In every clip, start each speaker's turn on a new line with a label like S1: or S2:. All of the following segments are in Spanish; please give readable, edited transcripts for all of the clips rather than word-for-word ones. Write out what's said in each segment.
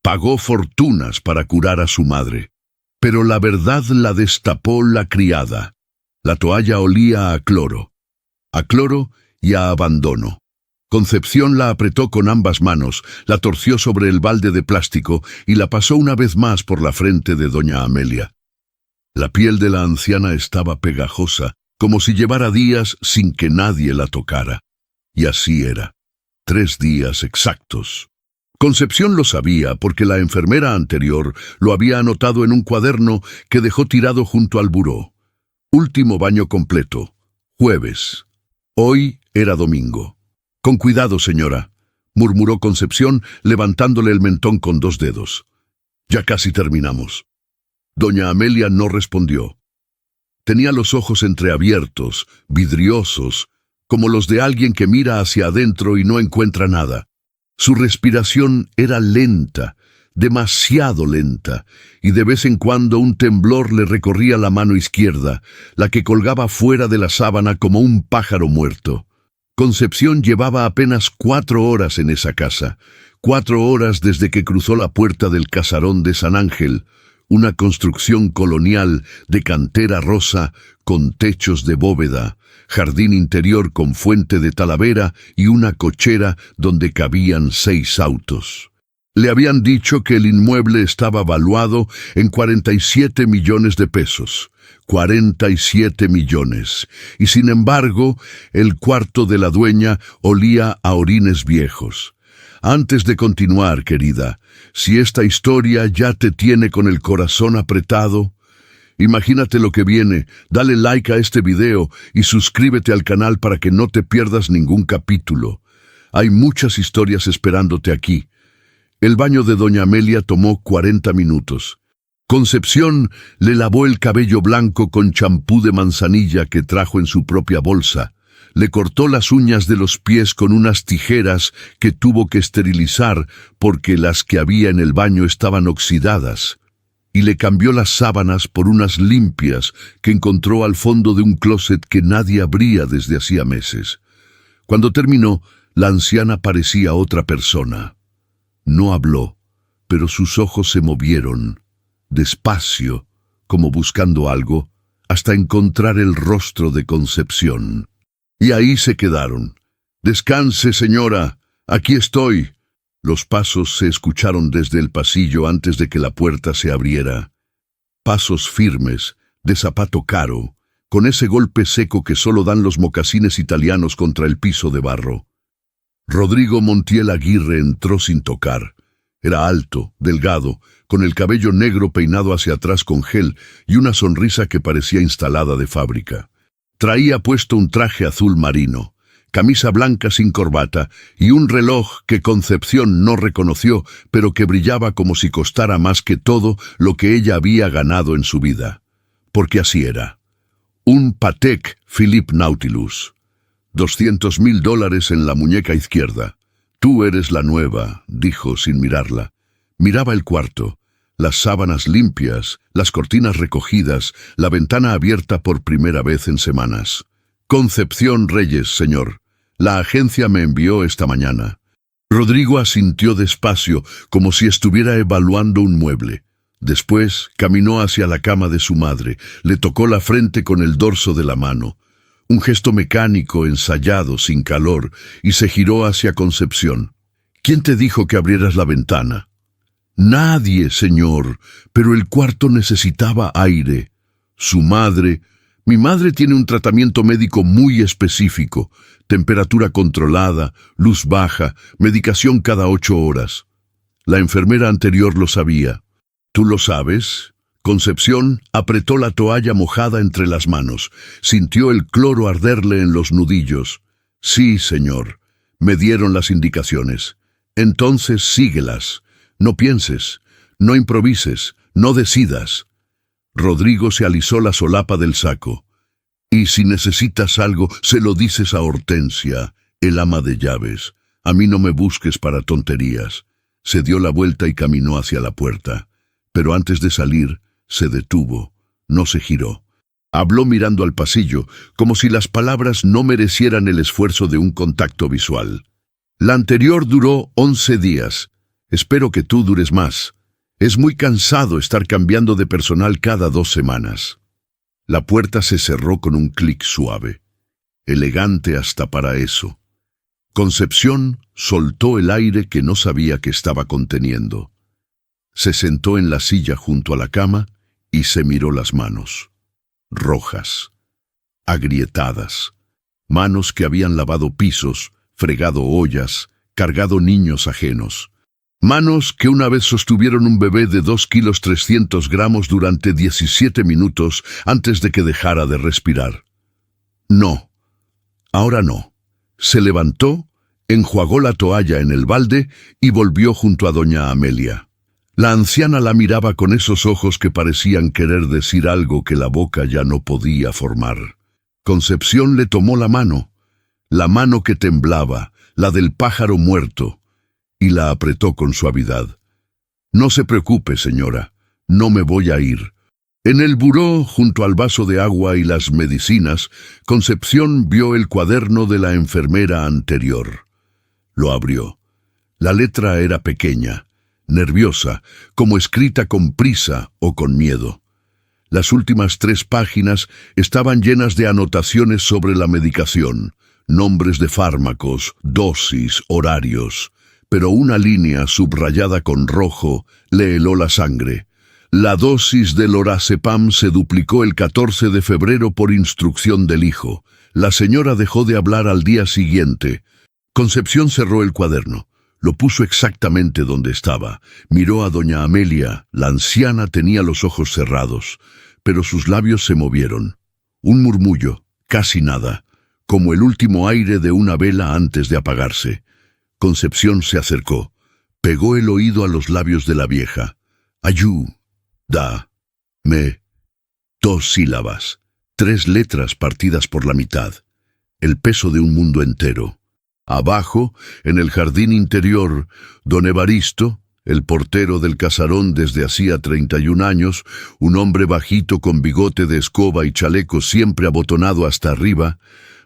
S1: Pagó fortunas para curar a su madre. Pero la verdad la destapó la criada. La toalla olía a cloro y a abandono. Concepción la apretó con ambas manos, la torció sobre el balde de plástico y la pasó una vez más por la frente de doña Amelia. La piel de la anciana estaba pegajosa, como si llevara días sin que nadie la tocara. Y así era. 3 días exactos. Concepción lo sabía porque la enfermera anterior lo había anotado en un cuaderno que dejó tirado junto al buró. Último baño completo. Jueves. Hoy era domingo. «Con cuidado, señora», murmuró Concepción, levantándole el mentón con 2 dedos. «Ya casi terminamos». Doña Amelia no respondió. Tenía los ojos entreabiertos, vidriosos, como los de alguien que mira hacia adentro y no encuentra nada. Su respiración era lenta, demasiado lenta, y de vez en cuando un temblor le recorría la mano izquierda, la que colgaba fuera de la sábana como un pájaro muerto. Concepción llevaba apenas 4 horas en esa casa, 4 horas desde que cruzó la puerta del casarón de San Ángel, una construcción colonial de cantera rosa con techos de bóveda, jardín interior con fuente de talavera y una cochera donde cabían 6 autos. Le habían dicho que el inmueble estaba valuado en 47 millones de pesos. 47 millones. Y sin embargo, el cuarto de la dueña olía a orines viejos. Antes de continuar, querida, si esta historia ya te tiene con el corazón apretado, imagínate lo que viene, dale like a este video y suscríbete al canal para que no te pierdas ningún capítulo. Hay muchas historias esperándote aquí. El baño de doña Amelia tomó 40 minutos. Concepción le lavó el cabello blanco con champú de manzanilla que trajo en su propia bolsa. Le cortó las uñas de los pies con unas tijeras que tuvo que esterilizar porque las que había en el baño estaban oxidadas. Y le cambió las sábanas por unas limpias que encontró al fondo de un closet que nadie abría desde hacía meses. Cuando terminó, la anciana parecía otra persona. No habló, pero sus ojos se movieron, despacio, como buscando algo, hasta encontrar el rostro de Concepción. Y ahí se quedaron. «Descanse, señora, aquí estoy». Los pasos se escucharon desde el pasillo antes de que la puerta se abriera. Pasos firmes, de zapato caro, con ese golpe seco que solo dan los mocasines italianos contra el piso de barro. Rodrigo Montiel Aguirre entró sin tocar. Era alto, delgado, con el cabello negro peinado hacia atrás con gel y una sonrisa que parecía instalada de fábrica. Traía puesto un traje azul marino, camisa blanca sin corbata y un reloj que Concepción no reconoció, pero que brillaba como si costara más que todo lo que ella había ganado en su vida. Porque así era. Un Patek Philippe Nautilus. $200,000 en la muñeca izquierda. «Tú eres la nueva», dijo sin mirarla. Miraba el cuarto, las sábanas limpias, las cortinas recogidas, la ventana abierta por primera vez en semanas. «Concepción Reyes, señor. La agencia me envió esta mañana». Rodrigo asintió despacio, como si estuviera evaluando un mueble. Después caminó hacia la cama de su madre, le tocó la frente con el dorso de la mano. Un gesto mecánico, ensayado, sin calor, y se giró hacia Concepción. «¿Quién te dijo que abrieras la ventana?» «Nadie, señor, pero el cuarto necesitaba aire». Su madre: «Mi madre tiene un tratamiento médico muy específico, temperatura controlada, luz baja, medicación cada 8 horas». La enfermera anterior lo sabía. «¿Tú lo sabes?» Concepción apretó la toalla mojada entre las manos. Sintió el cloro arderle en los nudillos. «Sí, señor. Me dieron las indicaciones». «Entonces síguelas. No pienses, no improvises, no decidas». Rodrigo se alisó la solapa del saco. «Y si necesitas algo, se lo dices a Hortensia, el ama de llaves. A mí no me busques para tonterías». Se dio la vuelta y caminó hacia la puerta. Pero antes de salir, se detuvo, no se giró. Habló mirando al pasillo, como si las palabras no merecieran el esfuerzo de un contacto visual. La anterior duró 11 días. Espero que tú dures más. Es muy cansado estar cambiando de personal cada 2 semanas. La puerta se cerró con un clic suave, elegante hasta para eso. Concepción soltó el aire que no sabía que estaba conteniendo. Se sentó en la silla junto a la cama y se miró las manos. Rojas, agrietadas. Manos que habían lavado pisos, fregado ollas, cargado niños ajenos. Manos que una vez sostuvieron un bebé de 2 kilos 300 gramos durante 17 minutos antes de que dejara de respirar. No, ahora no. Se levantó, enjuagó la toalla en el balde y volvió junto a doña Amelia. La anciana la miraba con esos ojos que parecían querer decir algo que la boca ya no podía formar. Concepción le tomó la mano que temblaba, la del pájaro muerto, y la apretó con suavidad. No se preocupe, señora, no me voy a ir. En el buró, junto al vaso de agua y las medicinas, Concepción vio el cuaderno de la enfermera anterior. Lo abrió. La letra era pequeña, nerviosa, como escrita con prisa o con miedo. Las últimas 3 páginas estaban llenas de anotaciones sobre la medicación, nombres de fármacos, dosis, horarios, pero una línea subrayada con rojo le heló la sangre. La dosis de lorazepam se duplicó el 14 de febrero por instrucción del hijo. La señora dejó de hablar al día siguiente. Concepción cerró el cuaderno. Lo puso exactamente donde estaba. Miró a doña Amelia. La anciana tenía los ojos cerrados, pero sus labios se movieron. Un murmullo, casi nada, como el último aire de una vela antes de apagarse. Concepción se acercó. Pegó el oído a los labios de la vieja. Ayú, da, me. 2 sílabas, 3 letras partidas por la mitad. El peso de un mundo entero. Abajo, en el jardín interior, don Evaristo, el portero del casarón desde hacía 31 años, un hombre bajito con bigote de escoba y chaleco siempre abotonado hasta arriba,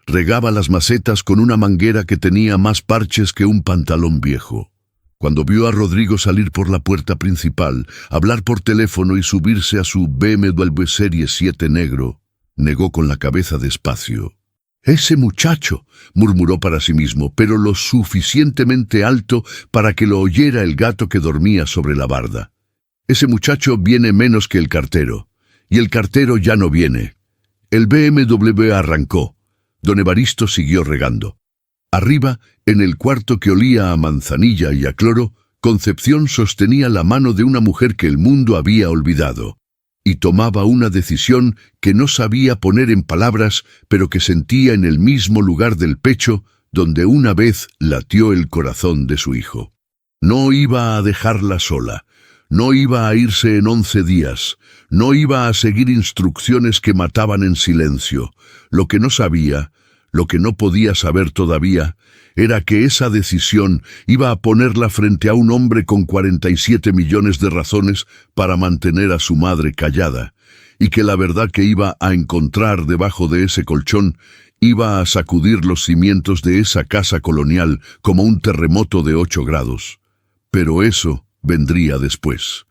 S1: regaba las macetas con una manguera que tenía más parches que un pantalón viejo. Cuando vio a Rodrigo salir por la puerta principal, hablar por teléfono y subirse a su BMW Serie 7 negro, negó con la cabeza despacio. «Ese muchacho», murmuró para sí mismo, pero lo suficientemente alto para que lo oyera el gato que dormía sobre la barda. «Ese muchacho viene menos que el cartero, y el cartero ya no viene». El BMW arrancó. Don Evaristo siguió regando. Arriba, en el cuarto que olía a manzanilla y a cloro, Concepción sostenía la mano de una mujer que el mundo había olvidado, y tomaba una decisión que no sabía poner en palabras, pero que sentía en el mismo lugar del pecho donde una vez latió el corazón de su hijo. No iba a dejarla sola, no iba a irse en 11 días, no iba a seguir instrucciones que mataban en silencio. Lo que no sabía, lo que no podía saber todavía, era que esa decisión iba a ponerla frente a un hombre con 47 millones de razones para mantener a su madre callada, y que la verdad que iba a encontrar debajo de ese colchón iba a sacudir los cimientos de esa casa colonial como un terremoto de 8 grados. Pero eso vendría después.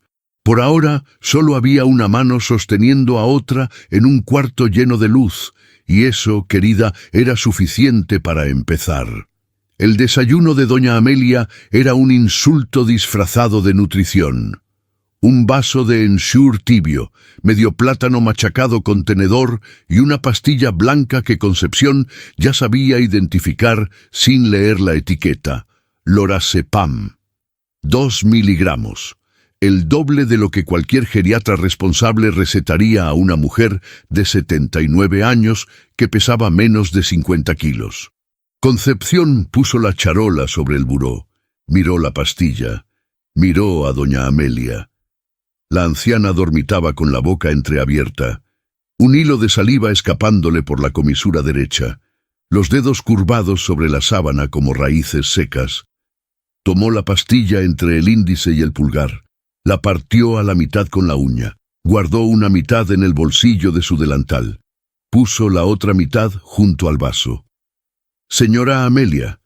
S1: Por ahora solo había una mano sosteniendo a otra en un cuarto lleno de luz, y eso, querida, era suficiente para empezar. El desayuno de doña Amelia era un insulto disfrazado de nutrición. Un vaso de ensure tibio, medio plátano machacado con tenedor y una pastilla blanca que Concepción ya sabía identificar sin leer la etiqueta. Lorazepam. 2 miligramos. El doble de lo que cualquier geriatra responsable recetaría a una mujer de 79 años que pesaba menos de 50 kilos. Concepción puso la charola sobre el buró, miró la pastilla, miró a doña Amelia. La anciana dormitaba con la boca entreabierta, un hilo de saliva escapándole por la comisura derecha, los dedos curvados sobre la sábana como raíces secas. Tomó la pastilla entre el índice y el pulgar, la partió a la mitad con la uña, guardó una mitad en el bolsillo de su delantal, puso la otra mitad junto al vaso. «Señora Amelia,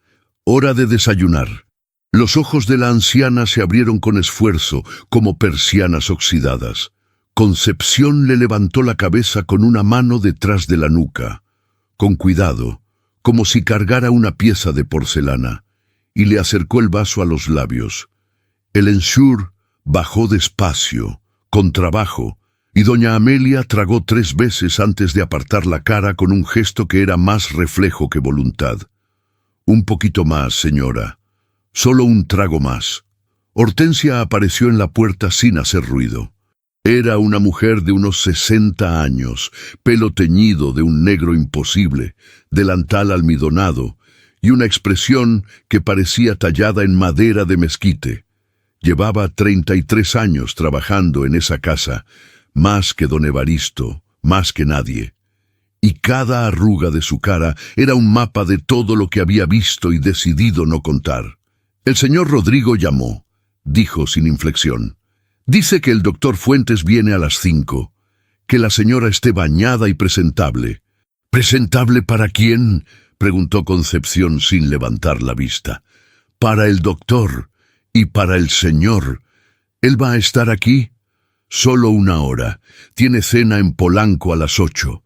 S1: hora de desayunar». Los ojos de la anciana se abrieron con esfuerzo, como persianas oxidadas. Concepción le levantó la cabeza con una mano detrás de la nuca, con cuidado, como si cargara una pieza de porcelana, y le acercó el vaso a los labios. El ensure bajó despacio, con trabajo, y doña Amelia tragó 3 veces antes de apartar la cara con un gesto que era más reflejo que voluntad. «Un poquito más, señora. Solo un trago más». Hortensia apareció en la puerta sin hacer ruido. Era una mujer de unos 60 años, pelo teñido de un negro imposible, delantal almidonado, y una expresión que parecía tallada en madera de mezquite. Llevaba 33 años trabajando en esa casa, más que don Evaristo, más que nadie. Y cada arruga de su cara era un mapa de todo lo que había visto y decidido no contar. «El señor Rodrigo llamó», dijo sin inflexión. «Dice que el doctor Fuentes viene a las 5, que la señora esté bañada y presentable». «¿Presentable para quién?», preguntó Concepción sin levantar la vista. «Para el doctor y para el señor. ¿Él va a estar aquí?» «Solo 1 hora. Tiene cena en Polanco a las 8.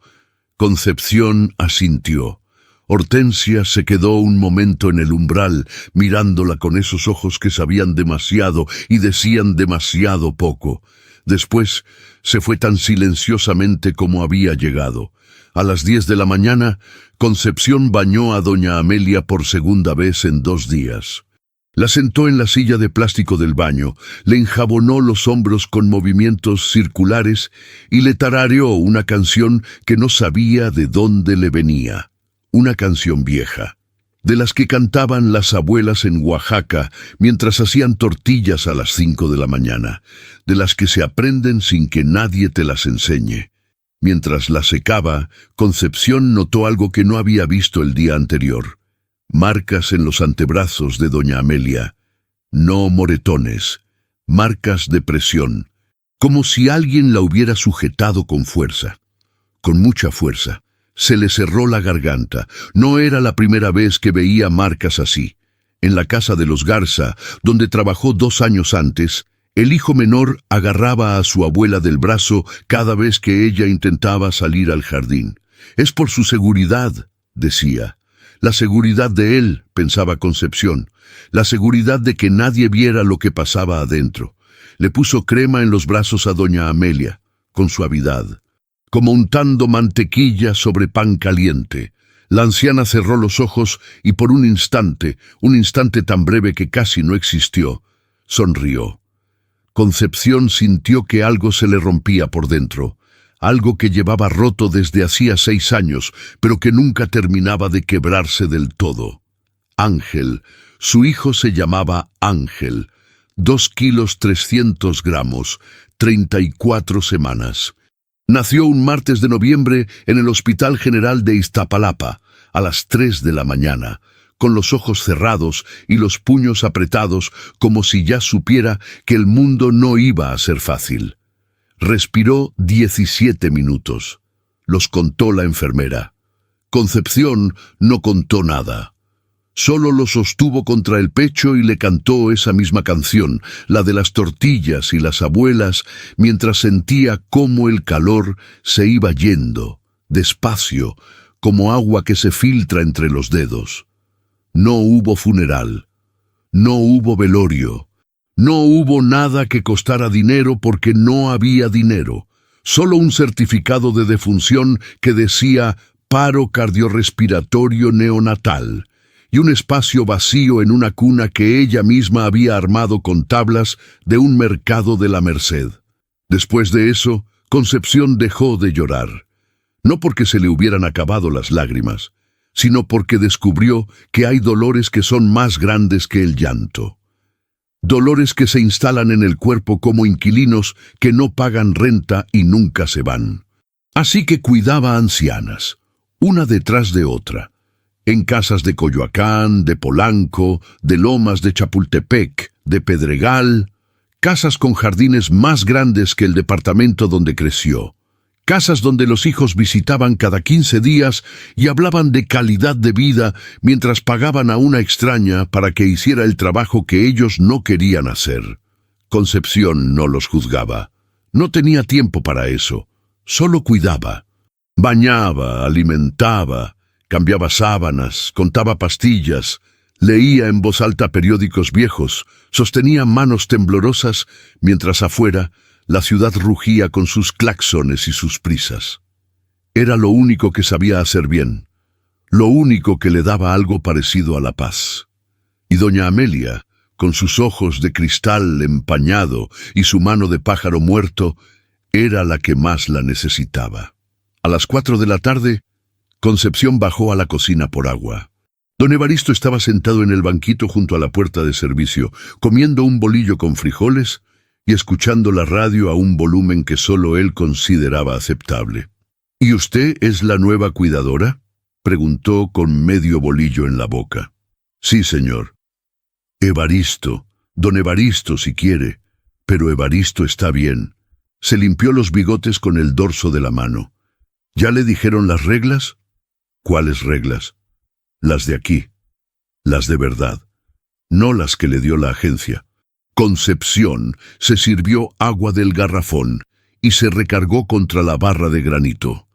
S1: Concepción asintió. Hortensia se quedó un momento en el umbral, mirándola con esos ojos que sabían demasiado y decían demasiado poco. Después se fue tan silenciosamente como había llegado. A las 10 de la mañana, Concepción bañó a doña Amelia por segunda vez en 2 días. La sentó en la silla de plástico del baño, le enjabonó los hombros con movimientos circulares y le tarareó una canción que no sabía de dónde le venía. Una canción vieja, de las que cantaban las abuelas en Oaxaca mientras hacían tortillas a las 5 de la mañana, de las que se aprenden sin que nadie te las enseñe. Mientras la secaba, Concepción notó algo que no había visto el día anterior. Marcas en los antebrazos de doña Amelia. No moretones, marcas de presión, como si alguien la hubiera sujetado con fuerza, con mucha fuerza. Se le cerró la garganta. No era la primera vez que veía marcas así. En la casa de los Garza, donde trabajó 2 años antes, el hijo menor agarraba a su abuela del brazo cada vez que ella intentaba salir al jardín. «Es por su seguridad», decía. «La seguridad de él», pensaba Concepción, «la seguridad de que nadie viera lo que pasaba adentro». Le puso crema en los brazos a doña Amelia, con suavidad, como untando mantequilla sobre pan caliente. La anciana cerró los ojos y por un instante tan breve que casi no existió, sonrió. Concepción sintió que algo se le rompía por dentro, algo que llevaba roto desde hacía 6 años, pero que nunca terminaba de quebrarse del todo. Ángel, su hijo se llamaba Ángel, 2 kilos 300 gramos, 34 semanas. Nació un martes de noviembre en el Hospital General de Iztapalapa, a las 3 de la mañana, con los ojos cerrados y los puños apretados, como si ya supiera que el mundo no iba a ser fácil. Respiró 17 minutos. Los contó la enfermera. Concepción no contó nada. Solo lo sostuvo contra el pecho y le cantó esa misma canción, la de las tortillas y las abuelas, mientras sentía cómo el calor se iba yendo, despacio, como agua que se filtra entre los dedos. No hubo funeral, no hubo velorio, no hubo nada que costara dinero porque no había dinero, solo un certificado de defunción que decía paro cardiorrespiratorio neonatal, y un espacio vacío en una cuna que ella misma había armado con tablas de un mercado de la Merced. Después de eso, Concepción dejó de llorar, no porque se le hubieran acabado las lágrimas, sino porque descubrió que hay dolores que son más grandes que el llanto. Dolores que se instalan en el cuerpo como inquilinos que no pagan renta y nunca se van. Así que cuidaba ancianas, una detrás de otra, en casas de Coyoacán, de Polanco, de Lomas de Chapultepec, de Pedregal, casas con jardines más grandes que el departamento donde creció, casas donde los hijos visitaban cada 15 días y hablaban de calidad de vida mientras pagaban a una extraña para que hiciera el trabajo que ellos no querían hacer. Concepción no los juzgaba. No tenía tiempo para eso. Solo cuidaba. Bañaba, alimentaba, cambiaba sábanas, contaba pastillas, leía en voz alta periódicos viejos, sostenía manos temblorosas, mientras afuera la ciudad rugía con sus claxones y sus prisas. Era lo único que sabía hacer bien, lo único que le daba algo parecido a la paz. Y doña Amelia, con sus ojos de cristal empañado y su mano de pájaro muerto, era la que más la necesitaba. A las 4 de la tarde, Concepción bajó a la cocina por agua. Don Evaristo estaba sentado en el banquito junto a la puerta de servicio, comiendo un bolillo con frijoles y escuchando la radio a un volumen que solo él consideraba aceptable. ¿Y usted es la nueva cuidadora?, preguntó con medio bolillo en la boca. Sí, señor. Evaristo, don Evaristo si quiere, pero Evaristo está bien. Se limpió los bigotes con el dorso de la mano. ¿Ya le dijeron las reglas? ¿Cuáles reglas? Las de aquí. Las de verdad. No las que le dio la agencia. Concepción se sirvió agua del garrafón y se recargó contra la barra de granito.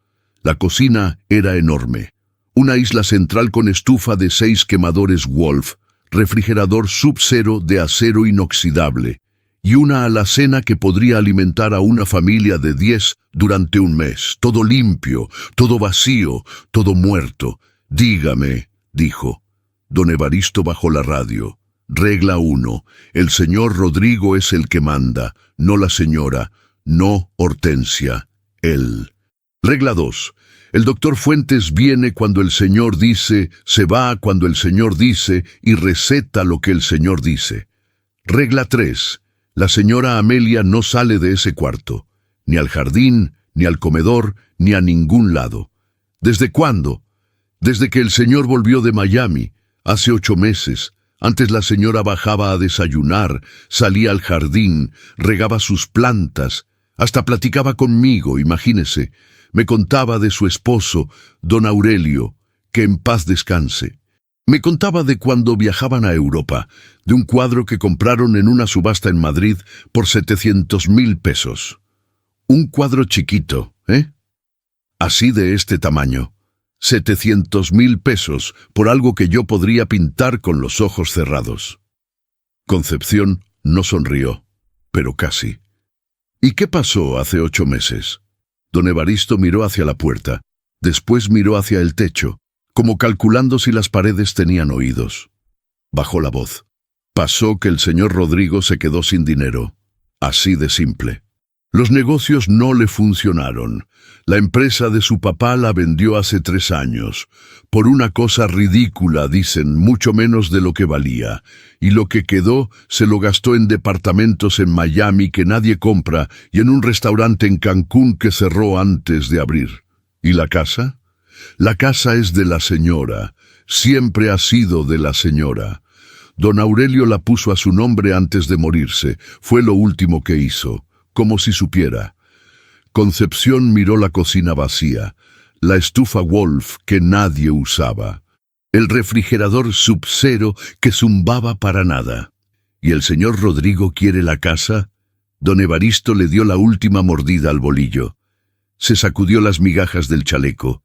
S1: La cocina era enorme. Una isla central con estufa de 6 quemadores Wolf, refrigerador Sub-Zero de acero inoxidable, y una alacena que podría alimentar a una familia de 10 durante un mes. Todo limpio, todo vacío, todo muerto. Dígame, dijo. Don Evaristo bajó la radio. Regla 1. El señor Rodrigo es el que manda, no la señora, no Hortensia, él. Regla 2. El doctor Fuentes viene cuando el señor dice, se va cuando el señor dice y receta lo que el señor dice. Regla 3. La señora Amelia no sale de ese cuarto, ni al jardín, ni al comedor, ni a ningún lado. ¿Desde cuándo? Desde que el señor volvió de Miami, hace 8 meses. Antes la señora bajaba a desayunar, salía al jardín, regaba sus plantas, hasta platicaba conmigo, imagínese. Me contaba de su esposo, don Aurelio, que en paz descanse. Me contaba de cuando viajaban a Europa, de un cuadro que compraron en una subasta en Madrid por 700,000 pesos. Un cuadro chiquito, ¿eh? Así de este tamaño. 700,000 pesos por algo que yo podría pintar con los ojos cerrados. Concepción no sonrió, pero casi. ¿Y qué pasó hace 8 meses? Don Evaristo miró hacia la puerta, después miró hacia el techo, como calculando si las paredes tenían oídos. Bajó la voz. Pasó que el señor Rodrigo se quedó sin dinero. Así de simple. Los negocios no le funcionaron. La empresa de su papá la vendió hace 3 años. Por una cosa ridícula, dicen, mucho menos de lo que valía. Y lo que quedó se lo gastó en departamentos en Miami que nadie compra y en un restaurante en Cancún que cerró antes de abrir. ¿Y la casa? La casa es de la señora. Siempre ha sido de la señora. Don Aurelio la puso a su nombre antes de morirse. Fue lo último que hizo. Como si supiera. Concepción miró la cocina vacía, la estufa Wolf que nadie usaba, el refrigerador Sub-Zero que zumbaba para nada. ¿Y el señor Rodrigo quiere la casa? Don Evaristo le dio la última mordida al bolillo. Se sacudió las migajas del chaleco.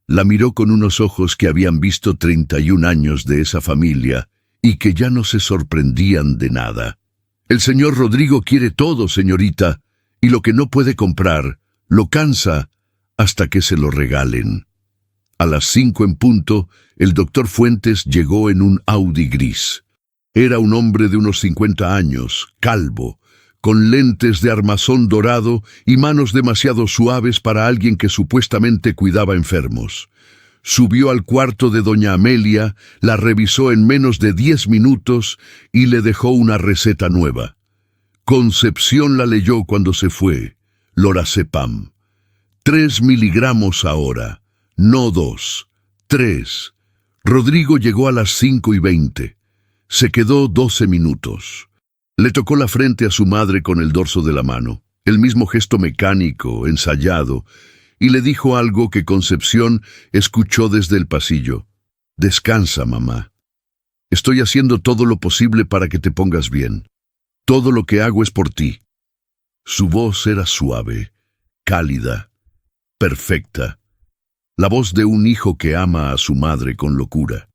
S1: La miró con unos ojos que habían visto 31 años de esa familia y que ya no se sorprendían de nada. El señor Rodrigo quiere todo, señorita, y lo que no puede comprar, lo cansa hasta que se lo regalen. A las 5 en punto, el doctor Fuentes llegó en un Audi gris. Era un hombre de unos 50 años, calvo, con lentes de armazón dorado y manos demasiado suaves para alguien que supuestamente cuidaba enfermos. Subió al cuarto de doña Amelia, la revisó en menos de 10 minutos y le dejó una receta nueva. Concepción la leyó cuando se fue. Lorazepam. 3 miligramos ahora, no 2. 3. Rodrigo llegó a las 5:20. Se quedó 12 minutos. Le tocó la frente a su madre con el dorso de la mano. el mismo gesto mecánico, ensayado, y le dijo algo que Concepción escuchó desde el pasillo. «Descansa, mamá. Estoy haciendo todo lo posible para que te pongas bien. Todo lo que hago es por ti». Su voz era suave, cálida, perfecta. La voz de un hijo que ama a su madre con locura.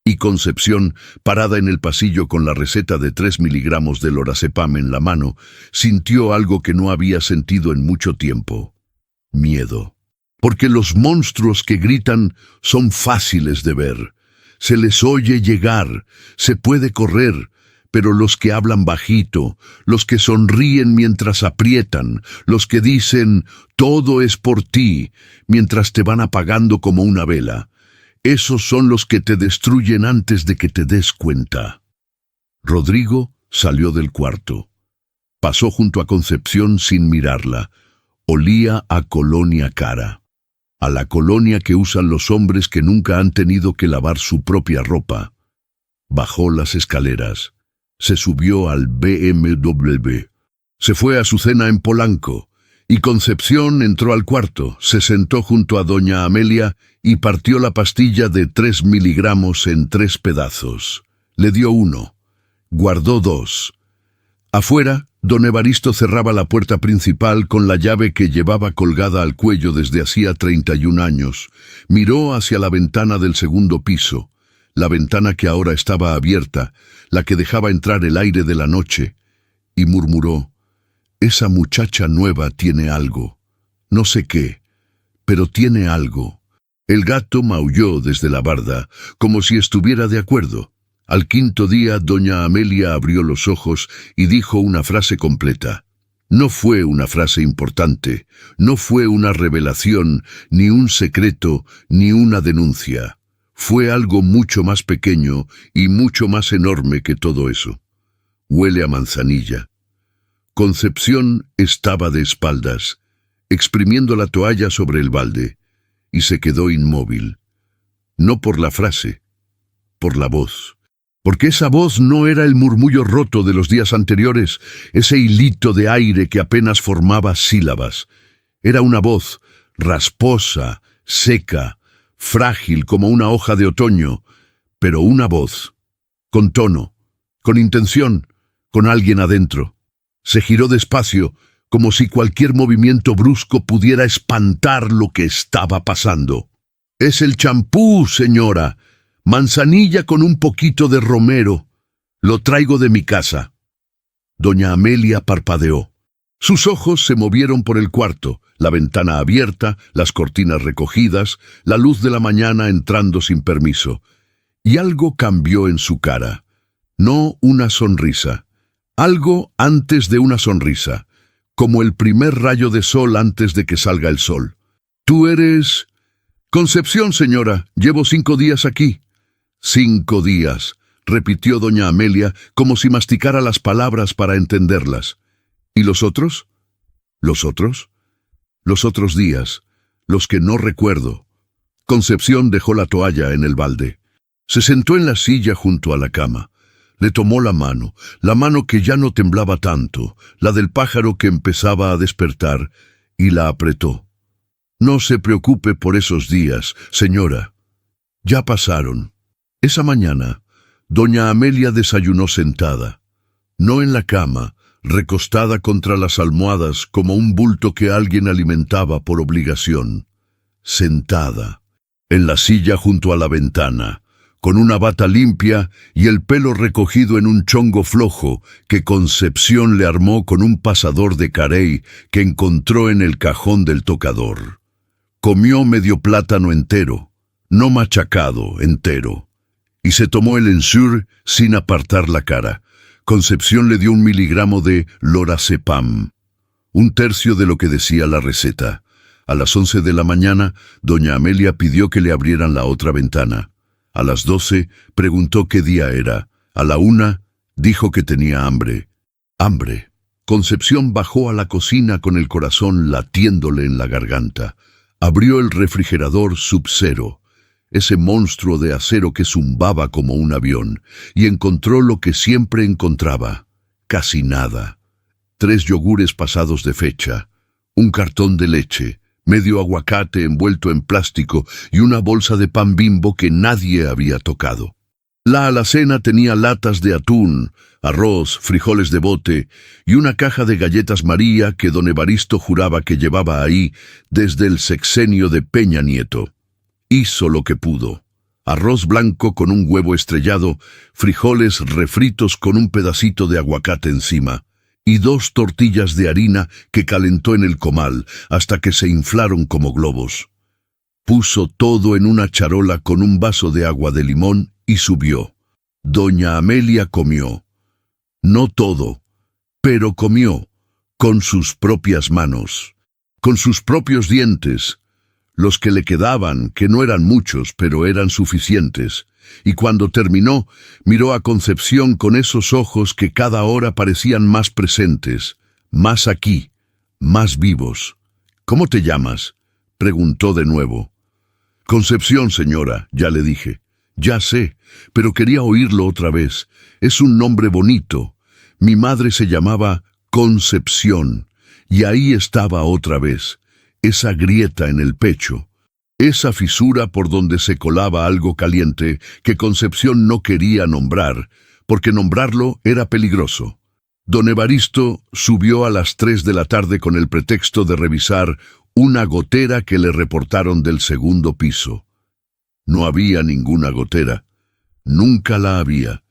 S1: Y Concepción, parada en el pasillo con la receta de 3 miligramos de lorazepam en la mano, sintió algo que no había sentido en mucho tiempo. Miedo. Porque los monstruos que gritan son fáciles de ver. Se les oye llegar, se puede correr, pero los que hablan bajito, los que sonríen mientras aprietan, los que dicen «todo es por ti», mientras te van apagando como una vela, esos son los que te destruyen antes de que te des cuenta. Rodrigo salió del cuarto. Pasó junto a Concepción sin mirarla. Olía a colonia cara. A la colonia que usan los hombres que nunca han tenido que lavar su propia ropa. Bajó las escaleras. Se subió al BMW. Se fue a su cena en Polanco. Y Concepción entró al cuarto, se sentó junto a doña Amelia y partió la pastilla de 3 miligramos en 3 pedazos. Le dio 1. Guardó 2. Afuera, don Evaristo cerraba la puerta principal con la llave que llevaba colgada al cuello desde hacía 31 años. Miró hacia la ventana del segundo piso, la ventana que ahora estaba abierta, la que dejaba entrar el aire de la noche, y murmuró: «Esa muchacha nueva tiene algo. No sé qué, pero tiene algo». El gato maulló desde la barda, como si estuviera de acuerdo. Al 5.º día, doña Amelia abrió los ojos y dijo una frase completa. No fue una frase importante, no fue una revelación, ni un secreto, ni una denuncia. Fue algo mucho más pequeño y mucho más enorme que todo eso. Huele a manzanilla. Concepción estaba de espaldas, exprimiendo la toalla sobre el balde, y se quedó inmóvil. No por la frase, por la voz. Porque esa voz no era el murmullo roto de los días anteriores, ese hilito de aire que apenas formaba sílabas. Era una voz rasposa, seca, frágil como una hoja de otoño, pero una voz, con tono, con intención, con alguien adentro. Se giró despacio, como si cualquier movimiento brusco pudiera espantar lo que estaba pasando. «Es el champú, señora. Manzanilla con un poquito de romero. Lo traigo de mi casa». Doña Amelia parpadeó. Sus ojos se movieron por el cuarto, la ventana abierta, las cortinas recogidas, la luz de la mañana entrando sin permiso. Y algo cambió en su cara. No una sonrisa. Algo antes de una sonrisa, como el primer rayo de sol antes de que salga el sol. «Tú eres...» «Concepción, señora. Llevo 5 días aquí». 5 días, repitió doña Amelia, como si masticara las palabras para entenderlas. ¿Y los otros? ¿Los otros? Los otros días, los que no recuerdo. Concepción dejó la toalla en el balde. Se sentó en la silla junto a la cama. Le tomó la mano que ya no temblaba tanto, la del pájaro que empezaba a despertar, y la apretó. «No se preocupe por esos días, señora. Ya pasaron». Esa mañana, doña Amelia desayunó sentada, no en la cama, recostada contra las almohadas como un bulto que alguien alimentaba por obligación. Sentada, en la silla junto a la ventana, con una bata limpia y el pelo recogido en un chongo flojo que Concepción le armó con un pasador de carey que encontró en el cajón del tocador. Comió medio plátano entero, no machacado, entero, y se tomó el Ensure sin apartar la cara. Concepción le dio 1 miligramo de lorazepam, 1/3 de lo que decía la receta. A las 11 de la mañana, doña Amelia pidió que le abrieran la otra ventana. A las 12 preguntó qué día era. A la 1 dijo que tenía hambre. Hambre. Concepción bajó a la cocina con el corazón latiéndole en la garganta. Abrió el refrigerador Sub-Zero, ese monstruo de acero que zumbaba como un avión, y encontró lo que siempre encontraba: casi nada. 3 yogures pasados de fecha, un cartón de leche, medio aguacate envuelto en plástico y una bolsa de pan Bimbo que nadie había tocado. La alacena tenía latas de atún, arroz, frijoles de bote y una caja de galletas María que don Evaristo juraba que llevaba ahí desde el sexenio de Peña Nieto. Hizo lo que pudo. Arroz blanco con un huevo estrellado, frijoles refritos con un pedacito de aguacate encima, y 2 tortillas de harina que calentó en el comal hasta que se inflaron como globos. Puso todo en una charola con un vaso de agua de limón y subió. Doña Amelia comió. No todo, pero comió, con sus propias manos, con sus propios dientes, los que le quedaban, que no eran muchos, pero eran suficientes, y cuando terminó, miró a Concepción con esos ojos que cada hora parecían más presentes, más aquí, más vivos. «¿Cómo te llamas?», preguntó de nuevo. «Concepción, señora», ya le dije. «Ya sé, pero quería oírlo otra vez. Es un nombre bonito. Mi madre se llamaba Concepción, y ahí estaba otra vez, esa grieta en el pecho, esa fisura por donde se colaba algo caliente que Concepción no quería nombrar, porque nombrarlo era peligroso». Don Evaristo subió a las 3 de la tarde con el pretexto de revisar una gotera que le reportaron del 2º piso. No había ninguna gotera. Nunca la había.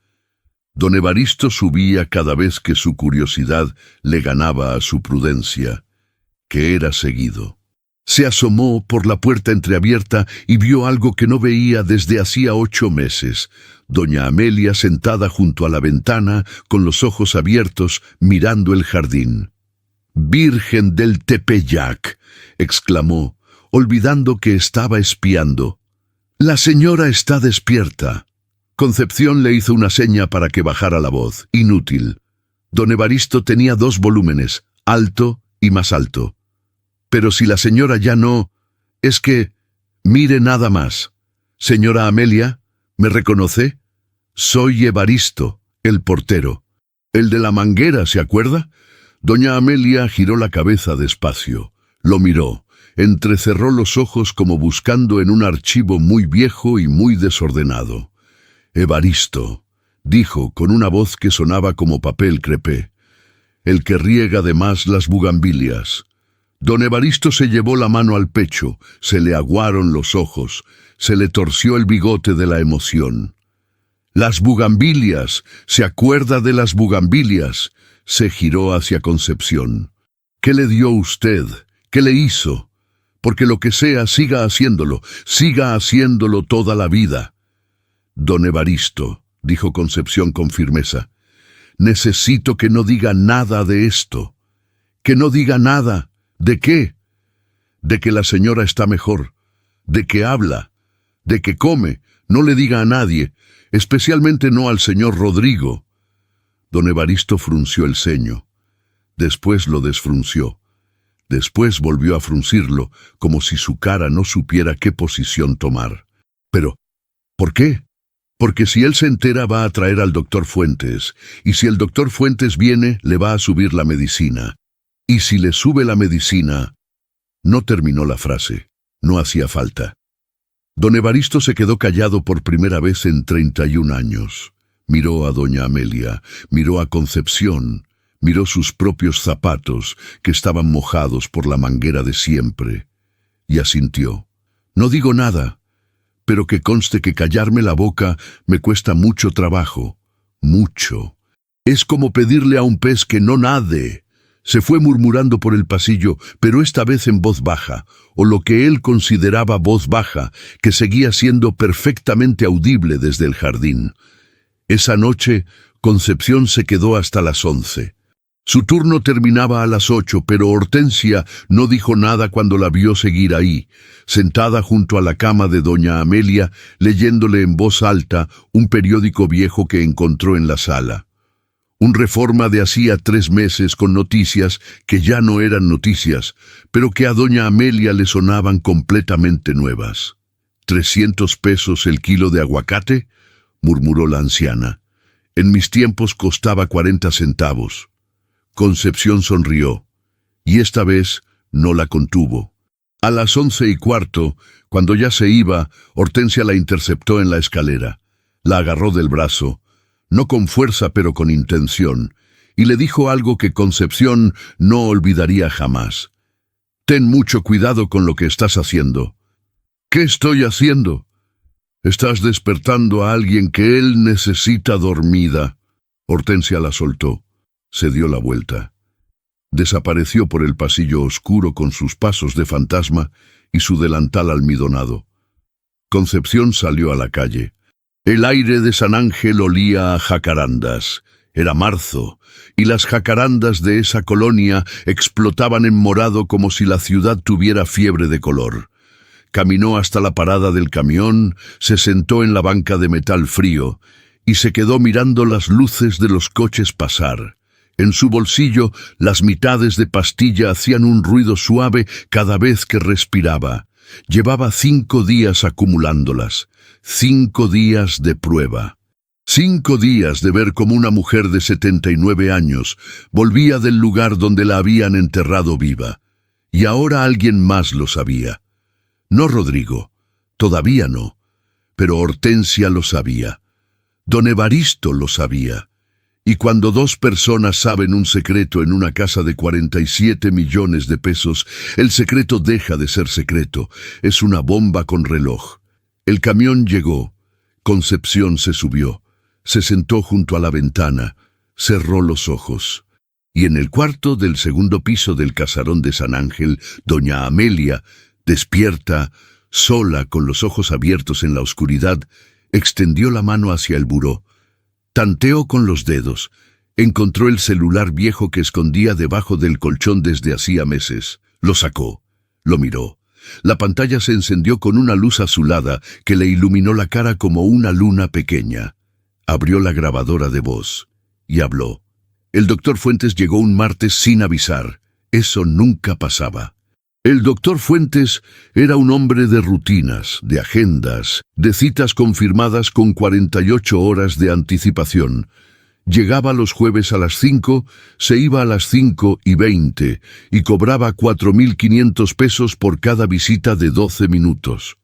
S1: Don Evaristo subía cada vez que su curiosidad le ganaba a su prudencia, que era seguido. Se asomó por la puerta entreabierta y vio algo que no veía desde hacía 8 meses. Doña Amelia sentada junto a la ventana, con los ojos abiertos, mirando el jardín. «Virgen del Tepeyac», exclamó, olvidando que estaba espiando. «La señora está despierta». Concepción le hizo una seña para que bajara la voz. Inútil. Don Evaristo tenía 2 volúmenes, alto y más alto. «Pero si la señora ya no... es que... mire nada más. Señora Amelia, ¿me reconoce? Soy Evaristo, el portero. El de la manguera, ¿se acuerda?» Doña Amelia giró la cabeza despacio. Lo miró. Entrecerró los ojos como buscando en un archivo muy viejo y muy desordenado. «Evaristo», dijo con una voz que sonaba como papel crepé, «el que riega de más las bugambilias». Don Evaristo se llevó la mano al pecho, se le aguaron los ojos, se le torció el bigote de la emoción. «Las bugambilias, ¿se acuerda de las bugambilias?», se giró hacia Concepción. «¿Qué le dio usted? ¿Qué le hizo? Porque lo que sea, siga haciéndolo toda la vida». «Don Evaristo», dijo Concepción con firmeza, «necesito que no diga nada de esto. Que no diga nada. ¿De qué? De que la señora está mejor, de que habla, de que come. No le diga a nadie, especialmente no al señor Rodrigo». Don Evaristo frunció el ceño. Después lo desfrunció. Después volvió a fruncirlo, como si su cara no supiera qué posición tomar. «Pero, ¿por qué? Porque si él se entera va a traer al doctor Fuentes, y si el doctor Fuentes viene, le va a subir la medicina. Y si le sube la medicina...». No terminó la frase. No hacía falta. Don Evaristo se quedó callado por primera vez en 31 años. Miró a doña Amelia, miró a Concepción, miró sus propios zapatos, que estaban mojados por la manguera de siempre, y asintió. «No digo nada, pero que conste que callarme la boca me cuesta mucho trabajo, mucho. Es como pedirle a un pez que no nade». Se fue murmurando por el pasillo, pero esta vez en voz baja, o lo que él consideraba voz baja, que seguía siendo perfectamente audible desde el jardín. Esa noche, Concepción se quedó hasta las 11. Su turno terminaba a las 8, pero Hortensia no dijo nada cuando la vio seguir ahí, sentada junto a la cama de doña Amelia, leyéndole en voz alta un periódico viejo que encontró en la sala. Un Reforma de hacía 3 meses con noticias que ya no eran noticias, pero que a doña Amelia le sonaban completamente nuevas. «¿300 pesos el kilo de aguacate?», murmuró la anciana. «En mis tiempos costaba 40 centavos. Concepción sonrió, y esta vez no la contuvo. A las 11:15, cuando ya se iba, Hortensia la interceptó en la escalera. La agarró del brazo, no con fuerza pero con intención, y le dijo algo que Concepción no olvidaría jamás. «Ten mucho cuidado con lo que estás haciendo». «¿Qué estoy haciendo?» «Estás despertando a alguien que él necesita dormida». Hortensia la soltó. Se dio la vuelta. Desapareció por el pasillo oscuro con sus pasos de fantasma y su delantal almidonado. Concepción salió a la calle. El aire de San Ángel olía a jacarandas. Era marzo, y las jacarandas de esa colonia explotaban en morado como si la ciudad tuviera fiebre de color. Caminó hasta la parada del camión, se sentó en la banca de metal frío y se quedó mirando las luces de los coches pasar. En su bolsillo, las mitades de pastilla hacían un ruido suave cada vez que respiraba. Llevaba 5 días acumulándolas, 5 días de prueba. 5 días de ver cómo una mujer de 79 años volvía del lugar donde la habían enterrado viva. Y ahora alguien más lo sabía. No Rodrigo, todavía no, pero Hortensia lo sabía. Don Evaristo lo sabía. Y cuando 2 personas saben un secreto en una casa de 47 millones de pesos, el secreto deja de ser secreto. Es una bomba con reloj. El camión llegó. Concepción se subió. Se sentó junto a la ventana, cerró los ojos. Y en el cuarto del segundo piso del casarón de San Ángel, doña Amelia, despierta, sola, con los ojos abiertos en la oscuridad, extendió la mano hacia el buró. Tanteó con los dedos. Encontró el celular viejo que escondía debajo del colchón desde hacía meses. Lo sacó. Lo miró. La pantalla se encendió con una luz azulada que le iluminó la cara como una luna pequeña. Abrió la grabadora de voz y habló. El doctor Fuentes llegó un martes sin avisar. Eso nunca pasaba. El doctor Fuentes era un hombre de rutinas, de agendas, de citas confirmadas con 48 horas de anticipación. Llegaba los jueves a las 5, se iba a las 5:20 y cobraba 4.500 pesos por cada visita de 12 minutos.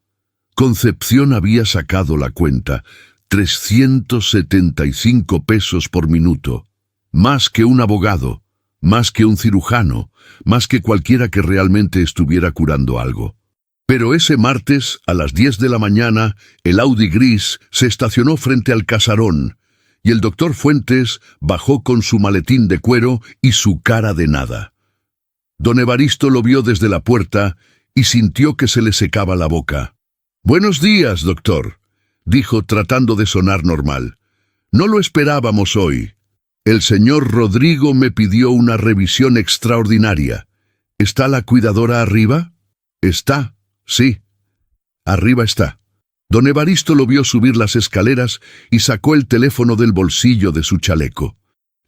S1: Concepción había sacado la cuenta. 375 pesos por minuto. Más que un abogado, más que un cirujano, más que cualquiera que realmente estuviera curando algo. Pero ese martes, a las 10 de la mañana, el Audi gris se estacionó frente al casarón, y el doctor Fuentes bajó con su maletín de cuero y su cara de nada. Don Evaristo lo vio desde la puerta y sintió que se le secaba la boca. «Buenos días, doctor», dijo tratando de sonar normal. «No lo esperábamos hoy. El señor Rodrigo me pidió una revisión extraordinaria. ¿Está la cuidadora arriba?» «Está, sí. Arriba está». Don Evaristo lo vio subir las escaleras y sacó el teléfono del bolsillo de su chaleco.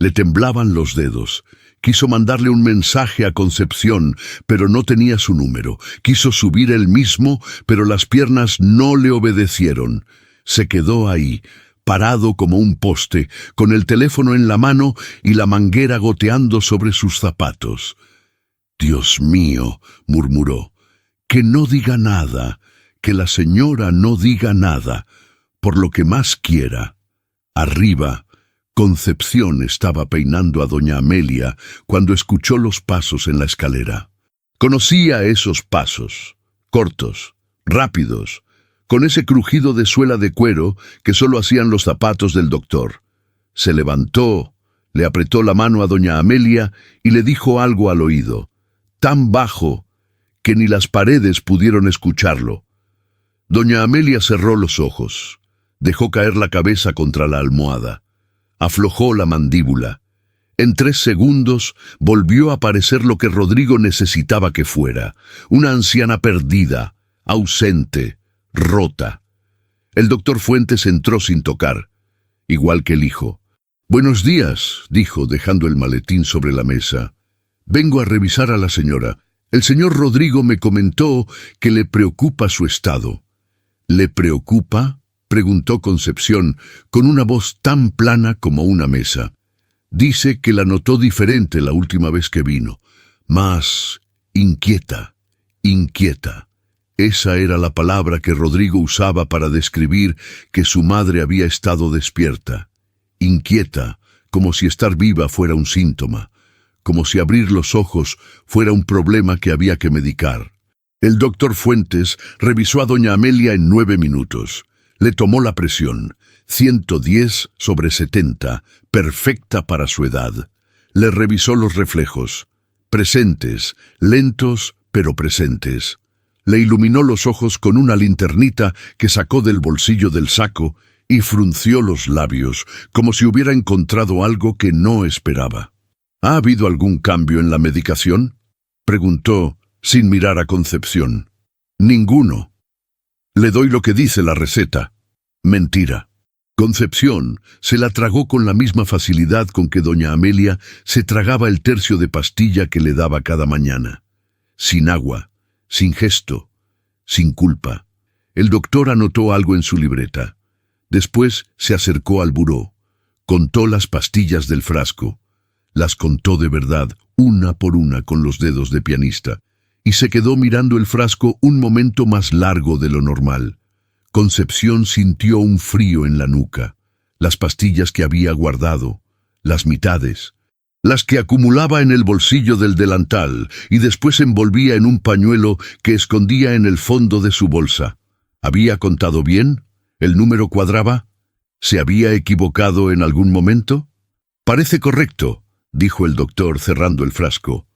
S1: Le temblaban los dedos. Quiso mandarle un mensaje a Concepción, pero no tenía su número. Quiso subir él mismo, pero las piernas no le obedecieron. Se quedó ahí, parado como un poste, con el teléfono en la mano y la manguera goteando sobre sus zapatos. «Dios mío», murmuró, «que no diga nada, que la señora no diga nada, por lo que más quiera». Arriba, Concepción estaba peinando a doña Amelia cuando escuchó los pasos en la escalera. Conocía esos pasos, cortos, rápidos, con ese crujido de suela de cuero que solo hacían los zapatos del doctor. Se levantó, le apretó la mano a doña Amelia y le dijo algo al oído, tan bajo que ni las paredes pudieron escucharlo. Doña Amelia cerró los ojos, dejó caer la cabeza contra la almohada, aflojó la mandíbula. En 3 segundos volvió a parecer lo que Rodrigo necesitaba que fuera, una anciana perdida, ausente, rota. El doctor Fuentes entró sin tocar, igual que el hijo. «Buenos días», dijo, dejando el maletín sobre la mesa. «Vengo a revisar a la señora. El señor Rodrigo me comentó que le preocupa su estado». «¿Le preocupa?», preguntó Concepción, con una voz tan plana como una mesa. Dice que la notó diferente la última vez que vino, más inquieta, inquieta. Esa era la palabra que Rodrigo usaba para describir que su madre había estado despierta. Inquieta, como si estar viva fuera un síntoma, como si abrir los ojos fuera un problema que había que medicar. El doctor Fuentes revisó a doña Amelia en 9 minutos. Le tomó la presión, 110/70, perfecta para su edad. Le revisó los reflejos, presentes, lentos pero presentes. Le iluminó los ojos con una linternita que sacó del bolsillo del saco y frunció los labios, como si hubiera encontrado algo que no esperaba. ¿Ha habido algún cambio en la medicación?, preguntó, sin mirar a Concepción. Ninguno. Le doy lo que dice la receta. Mentira. Concepción se la tragó con la misma facilidad con que doña Amelia se tragaba el tercio de pastilla que le daba cada mañana. Sin agua, sin gesto, sin culpa. El doctor anotó algo en su libreta. Después se acercó al buró. Contó las pastillas del frasco. Las contó de verdad, una por una con los dedos de pianista, y se quedó mirando el frasco un momento más largo de lo normal. Concepción sintió un frío en la nuca. Las pastillas que había guardado, las mitades, las que acumulaba en el bolsillo del delantal y después envolvía en un pañuelo que escondía en el fondo de su bolsa. ¿Había contado bien? ¿El número cuadraba? ¿Se había equivocado en algún momento? Parece correcto, dijo el doctor cerrando el frasco.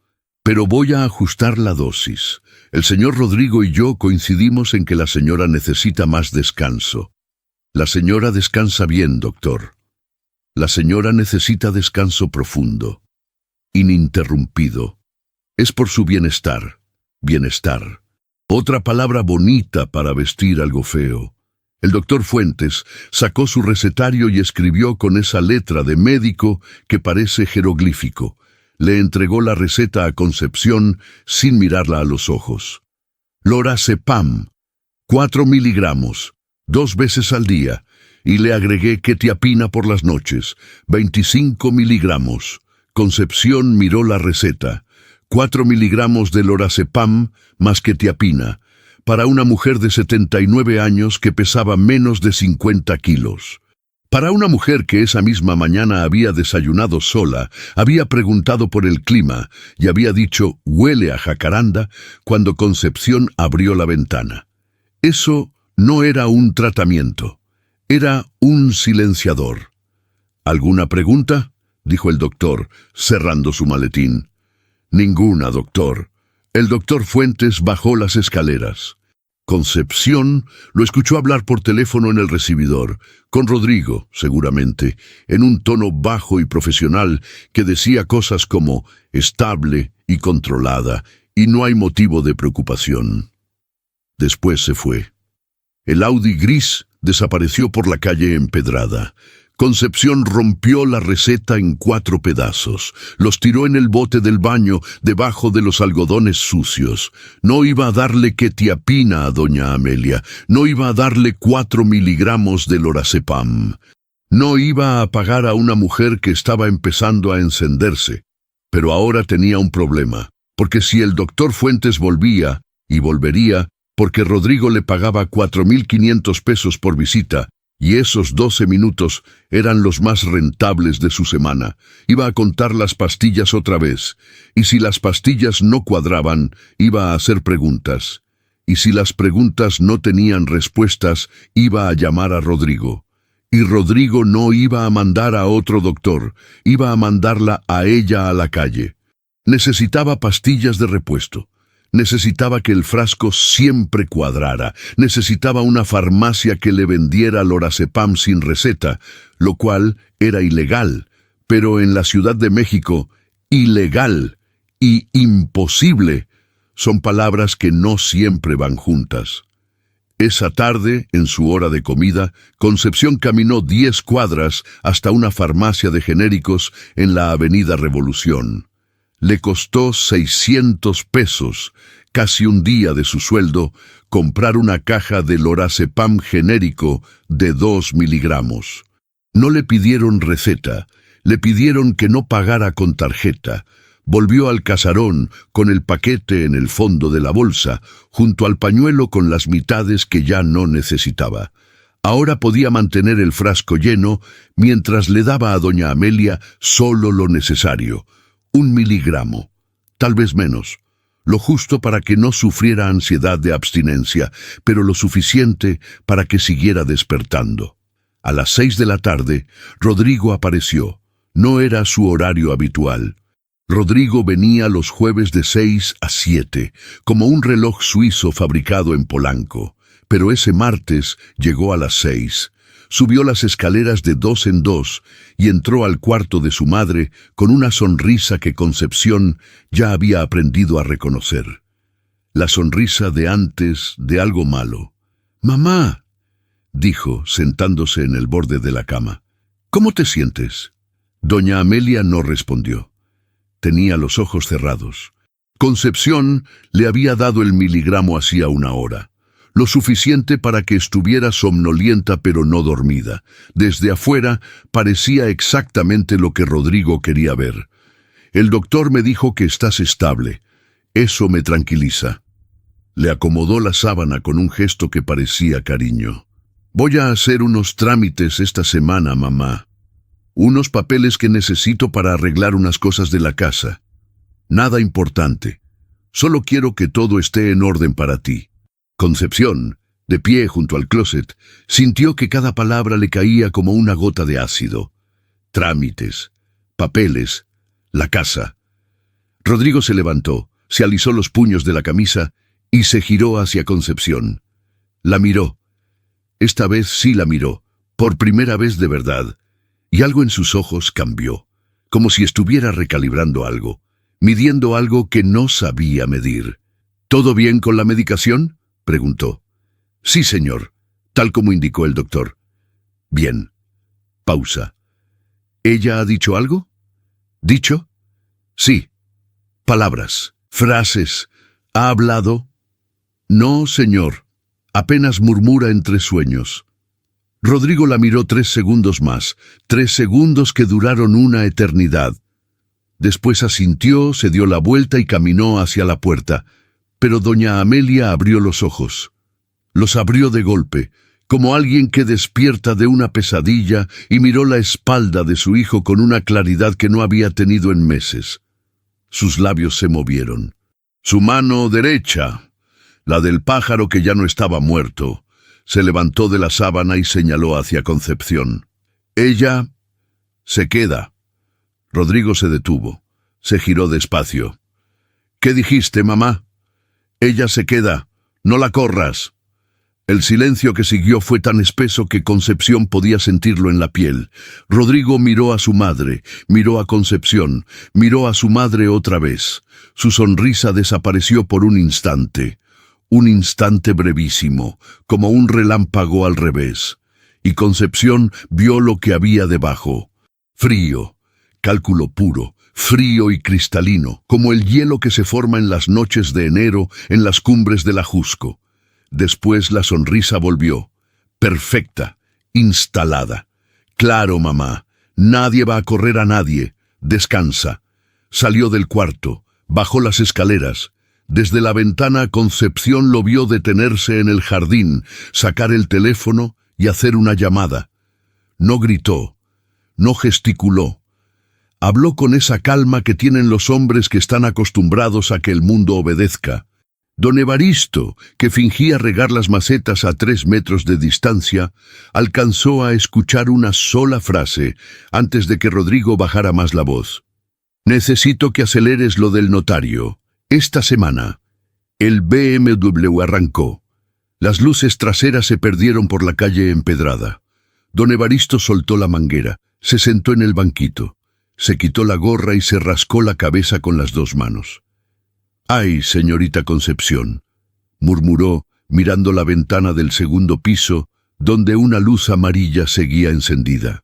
S1: Pero voy a ajustar la dosis. El señor Rodrigo y yo coincidimos en que la señora necesita más descanso. La señora descansa bien, doctor. La señora necesita descanso profundo, ininterrumpido. Es por su bienestar. Bienestar. Otra palabra bonita para vestir algo feo. El doctor Fuentes sacó su recetario y escribió con esa letra de médico que parece jeroglífico. Le entregó la receta a Concepción sin mirarla a los ojos. Lorazepam, 4 miligramos, 2 veces al día, y le agregué quetiapina por las noches, 25 miligramos. Concepción miró la receta. 4 miligramos de lorazepam más quetiapina, para una mujer de 79 años que pesaba menos de 50 kilos. Para una mujer que esa misma mañana había desayunado sola, había preguntado por el clima y había dicho «huele a jacaranda» cuando Concepción abrió la ventana. Eso no era un tratamiento, era un silenciador. ¿Alguna pregunta?, dijo el doctor, cerrando su maletín. Ninguna, doctor. El doctor Fuentes bajó las escaleras. Concepción lo escuchó hablar por teléfono en el recibidor, con Rodrigo, seguramente, en un tono bajo y profesional que decía cosas como estable y controlada, y no hay motivo de preocupación. Después se fue. El Audi gris desapareció por la calle empedrada. Concepción rompió la receta en 4 pedazos, los tiró en el bote del baño debajo de los algodones sucios. No iba a darle quetiapina a doña Amelia, no iba a darle 4 miligramos de lorazepam. No iba a pagar a una mujer que estaba empezando a encenderse. Pero ahora tenía un problema, porque si el doctor Fuentes volvía, y volvería, porque Rodrigo le pagaba 4.500 pesos por visita, y esos 12 minutos eran los más rentables de su semana. Iba a contar las pastillas otra vez, y si las pastillas no cuadraban, iba a hacer preguntas. Y si las preguntas no tenían respuestas, iba a llamar a Rodrigo. Y Rodrigo no iba a mandar a otro doctor, iba a mandarla a ella a la calle. Necesitaba pastillas de repuesto. Necesitaba que el frasco siempre cuadrara, necesitaba una farmacia que le vendiera lorazepam sin receta, lo cual era ilegal, pero en la Ciudad de México, ilegal y imposible son palabras que no siempre van juntas. Esa tarde, en su hora de comida, Concepción caminó 10 cuadras hasta una farmacia de genéricos en la Avenida Revolución. Le costó 600 pesos, casi un día de su sueldo, comprar una caja de lorazepam genérico de 2 miligramos. No le pidieron receta, Le pidieron que no pagara con tarjeta. Volvió al casarón con el paquete en el fondo de la bolsa, junto al pañuelo con las mitades que ya no necesitaba. Ahora podía mantener el frasco lleno mientras le daba a doña Amelia solo lo necesario, 1 miligramo, tal vez menos, lo justo para que no sufriera ansiedad de abstinencia, pero lo suficiente para que siguiera despertando. A las 6 de la tarde, Rodrigo apareció. No era su horario habitual. Rodrigo venía los jueves de 6 a 7, como un reloj suizo fabricado en Polanco. Pero ese martes llegó a las 6, subió las escaleras de 2 en 2 y entró al cuarto de su madre con una sonrisa que Concepción ya había aprendido a reconocer. La sonrisa de antes de algo malo. «Mamá», dijo, sentándose en el borde de la cama. «¿Cómo te sientes?» Doña Amelia no respondió. Tenía los ojos cerrados. Concepción le había dado el miligramo hacía 1 hora. Lo suficiente para que estuviera somnolienta pero no dormida. Desde afuera parecía exactamente lo que Rodrigo quería ver. «El doctor me dijo que estás estable. Eso me tranquiliza». Le acomodó la sábana con un gesto que parecía cariño. «Voy a hacer unos trámites esta semana, mamá. Unos papeles que necesito para arreglar unas cosas de la casa. Nada importante. Solo quiero que todo esté en orden para ti». Concepción, de pie junto al closet, sintió que cada palabra le caía como una gota de ácido. Trámites, papeles, la casa. Rodrigo se levantó, se alisó los puños de la camisa y se giró hacia Concepción. La miró. Esta vez sí la miró, por primera vez de verdad, y algo en sus ojos cambió, como si estuviera recalibrando algo, midiendo algo que no sabía medir. «¿Todo bien con la medicación?», preguntó. «Sí, señor, tal como indicó el doctor». «Bien». Pausa. «¿Ella ha dicho algo?» «¿Dicho?» «Sí». «Palabras, frases. ¿Ha hablado?» «No, señor. Apenas murmura entre sueños». Rodrigo la miró 3 segundos más, 3 segundos que duraron una eternidad. Después asintió, se dio la vuelta y caminó hacia la puerta. Pero doña Amelia abrió los ojos. Los abrió de golpe, como alguien que despierta de una pesadilla, y miró la espalda de su hijo con una claridad que no había tenido en meses. Sus labios se movieron. Su mano derecha, la del pájaro que ya no estaba muerto, se levantó de la sábana y señaló hacia Concepción. «Ella se queda». Rodrigo se detuvo. Se giró despacio. «¿Qué dijiste, mamá?» «Ella se queda. No la corras». El silencio que siguió fue tan espeso que Concepción podía sentirlo en la piel. Rodrigo miró a su madre, miró a Concepción, miró a su madre otra vez. Su sonrisa desapareció por un instante brevísimo, como un relámpago al revés. Y Concepción vio lo que había debajo. Frío, cálculo puro, frío y cristalino, como el hielo que se forma en las noches de enero en las cumbres del Ajusco. Después la sonrisa volvió, perfecta, instalada. «Claro, mamá, nadie va a correr a nadie. Descansa». Salió del cuarto, bajó las escaleras. Desde la ventana Concepción lo vio detenerse en el jardín, sacar el teléfono y hacer una llamada. No gritó, no gesticuló. Habló con esa calma que tienen los hombres que están acostumbrados a que el mundo obedezca. Don Evaristo, que fingía regar las macetas a 3 metros de distancia, alcanzó a escuchar una sola frase antes de que Rodrigo bajara más la voz. «Necesito que aceleres lo del notario. Esta semana». El BMW arrancó. Las luces traseras se perdieron por la calle empedrada. Don Evaristo soltó la manguera, se sentó en el banquito, se quitó la gorra y se rascó la cabeza con las 2 manos. «Ay, señorita Concepción», murmuró, mirando la ventana del segundo piso, donde una luz amarilla seguía encendida.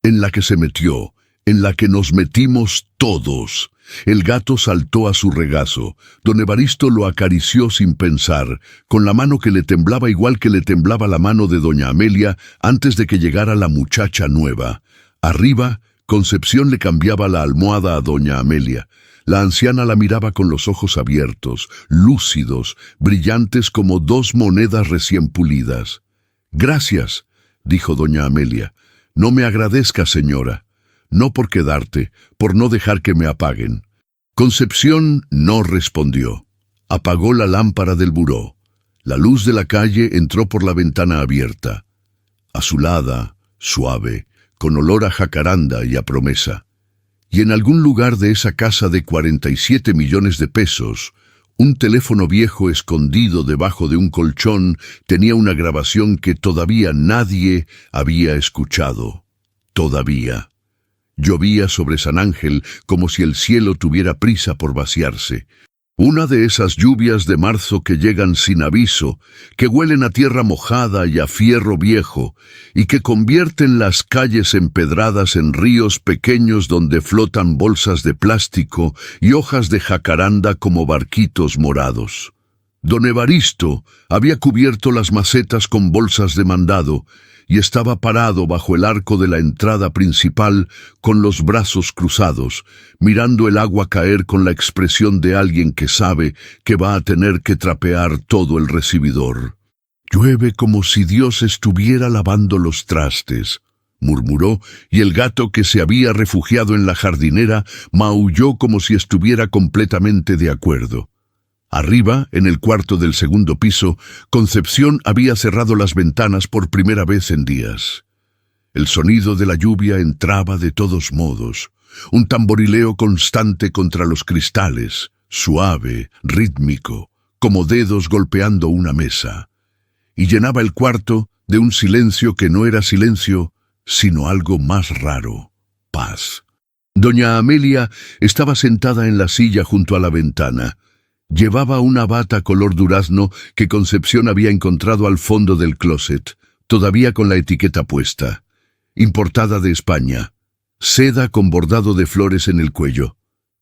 S1: «En la que se metió, en la que nos metimos todos». El gato saltó a su regazo. Don Evaristo lo acarició sin pensar, con la mano que le temblaba igual que le temblaba la mano de doña Amelia antes de que llegara la muchacha nueva. Arriba, Concepción le cambiaba la almohada a doña Amelia. La anciana la miraba con los ojos abiertos, lúcidos, brillantes como dos monedas recién pulidas. «Gracias», dijo doña Amelia. «No me agradezca, señora. No por quedarte, por no dejar que me apaguen». Concepción no respondió. Apagó la lámpara del buró. La luz de la calle entró por la ventana abierta. Azulada, suave, con olor a jacaranda y a promesa. Y en algún lugar de esa casa de 47 millones de pesos, un teléfono viejo escondido debajo de un colchón tenía una grabación que todavía nadie había escuchado. Todavía. Llovía sobre San Ángel como si el cielo tuviera prisa por vaciarse. Una de esas lluvias de marzo que llegan sin aviso, que huelen a tierra mojada y a fierro viejo, y que convierten las calles empedradas en ríos pequeños donde flotan bolsas de plástico y hojas de jacaranda como barquitos morados. Don Evaristo había cubierto las macetas con bolsas de mandado, y estaba parado bajo el arco de la entrada principal con los brazos cruzados, mirando el agua caer con la expresión de alguien que sabe que va a tener que trapear todo el recibidor. «Llueve como si Dios estuviera lavando los trastes», murmuró, y el gato que se había refugiado en la jardinera maulló como si estuviera completamente de acuerdo. Arriba, en el cuarto del segundo piso, Concepción había cerrado las ventanas por primera vez en días. El sonido de la lluvia entraba de todos modos, un tamborileo constante contra los cristales, suave, rítmico, como dedos golpeando una mesa, y llenaba el cuarto de un silencio que no era silencio, sino algo más raro: paz. Doña Amelia estaba sentada en la silla junto a la ventana. Llevaba una bata color durazno que Concepción había encontrado al fondo del closet, todavía con la etiqueta puesta. Importada de España. Seda con bordado de flores en el cuello.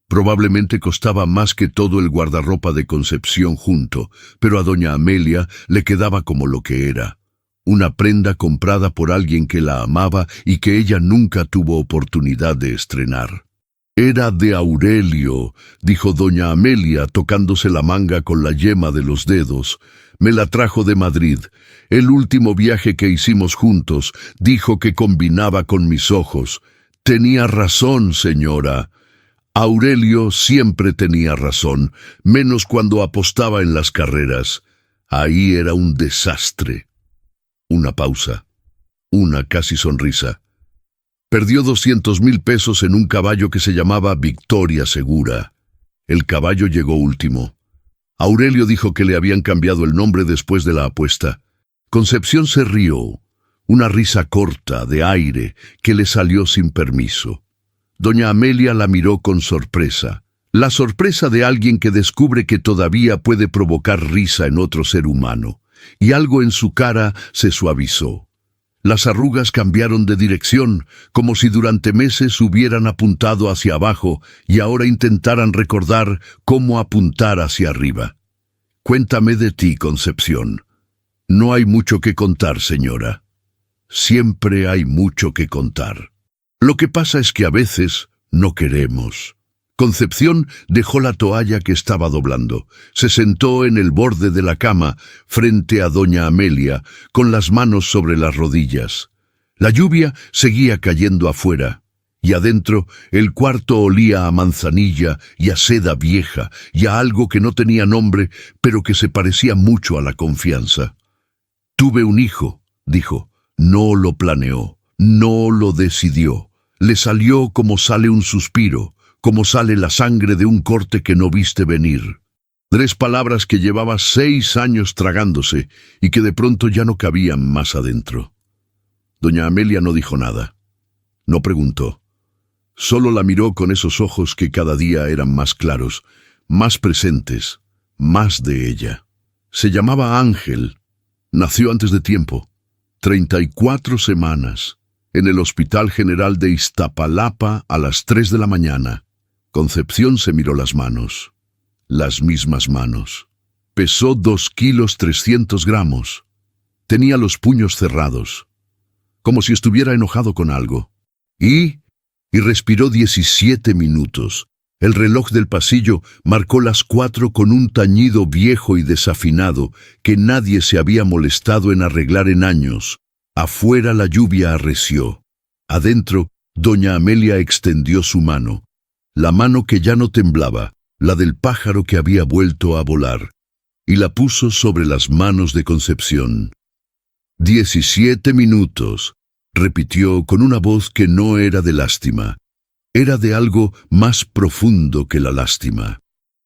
S1: Probablemente costaba más que todo el guardarropa de Concepción junto, pero a doña Amelia le quedaba como lo que era: una prenda comprada por alguien que la amaba y que ella nunca tuvo oportunidad de estrenar. «Era de Aurelio», dijo doña Amelia, tocándose la manga con la yema de los dedos. «Me la trajo de Madrid. El último viaje que hicimos juntos, dijo que combinaba con mis ojos. Tenía razón, señora». Aurelio siempre tenía razón, menos cuando apostaba en las carreras. Ahí era un desastre. Una pausa. Una casi sonrisa. Perdió 200,000 pesos en un caballo que se llamaba Victoria Segura. El caballo llegó último. Aurelio dijo que le habían cambiado el nombre después de la apuesta. Concepción se rió, una risa corta, de aire, que le salió sin permiso. Doña Amelia la miró con sorpresa. La sorpresa de alguien que descubre que todavía puede provocar risa en otro ser humano. Y algo en su cara se suavizó. Las arrugas cambiaron de dirección, como si durante meses hubieran apuntado hacia abajo y ahora intentaran recordar cómo apuntar hacia arriba. «Cuéntame de ti, Concepción». «No hay mucho que contar, señora». «Siempre hay mucho que contar. Lo que pasa es que a veces no queremos». Concepción dejó la toalla que estaba doblando. Se sentó en el borde de la cama, frente a doña Amelia, con las manos sobre las rodillas. La lluvia seguía cayendo afuera, y adentro el cuarto olía a manzanilla y a seda vieja, y a algo que no tenía nombre, pero que se parecía mucho a la confianza. «Tuve un hijo», dijo. «No lo planeó, no lo decidió. Le salió como sale un suspiro, como sale la sangre de un corte que no viste venir». 3 palabras que llevaba 6 años tragándose y que de pronto ya no cabían más adentro. Doña Amelia no dijo nada. No preguntó. Solo la miró con esos ojos que cada día eran más claros, más presentes, más de ella. Se llamaba Ángel. Nació antes de tiempo. 34 semanas. En el Hospital General de Iztapalapa a las 3 de la mañana. Concepción se miró las manos. Las mismas manos. Pesó 2 kilos 300 gramos. Tenía los puños cerrados, como si estuviera enojado con algo. «¿Y?» y respiró 17 minutos. El reloj del pasillo marcó las 4 con un tañido viejo y desafinado que nadie se había molestado en arreglar en años. Afuera la lluvia arreció. Adentro, doña Amelia extendió su mano. La mano que ya no temblaba, la del pájaro que había vuelto a volar, y la puso sobre las manos de Concepción. 17 minutos, repitió con una voz que no era de lástima. Era de algo más profundo que la lástima.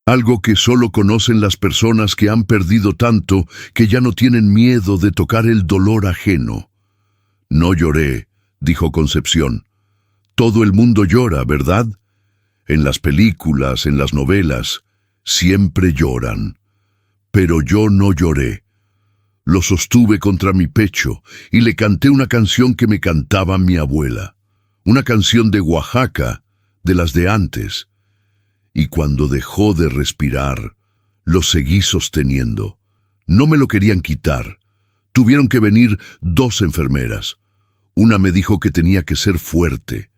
S1: Algo que solo conocen las personas que han perdido tanto que ya no tienen miedo de tocar el dolor ajeno. No lloré, dijo Concepción. Todo el mundo llora, ¿verdad? En las películas, en las novelas, siempre lloran. Pero yo no lloré. Lo sostuve contra mi pecho y le canté una canción que me cantaba mi abuela. Una canción de Oaxaca, de las de antes. Y cuando dejó de respirar, lo seguí sosteniendo. No me lo querían quitar. Tuvieron que venir 2 enfermeras. Una me dijo que tenía que ser fuerte.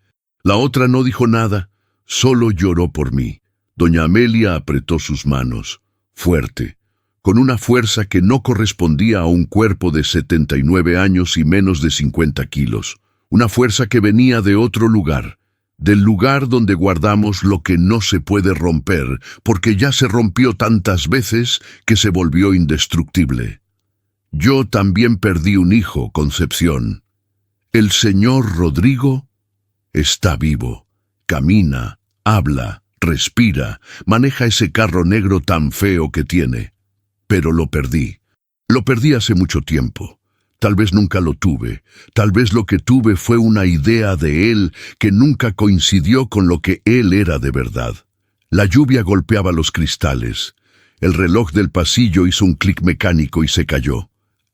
S1: La otra no dijo nada, solo lloró por mí. Doña Amelia apretó sus manos, fuerte, con una fuerza que no correspondía a un cuerpo de 79 años y menos de 50 kilos. Una fuerza que venía de otro lugar, del lugar donde guardamos lo que no se puede romper, porque ya se rompió tantas veces que se volvió indestructible. Yo también perdí un hijo, Concepción. El señor Rodrigo está vivo, camina, habla, respira, maneja ese carro negro tan feo que tiene. Pero lo perdí. Lo perdí hace mucho tiempo. Tal vez nunca lo tuve. Tal vez lo que tuve fue una idea de él que nunca coincidió con lo que él era de verdad. La lluvia golpeaba los cristales. El reloj del pasillo hizo un clic mecánico y se cayó.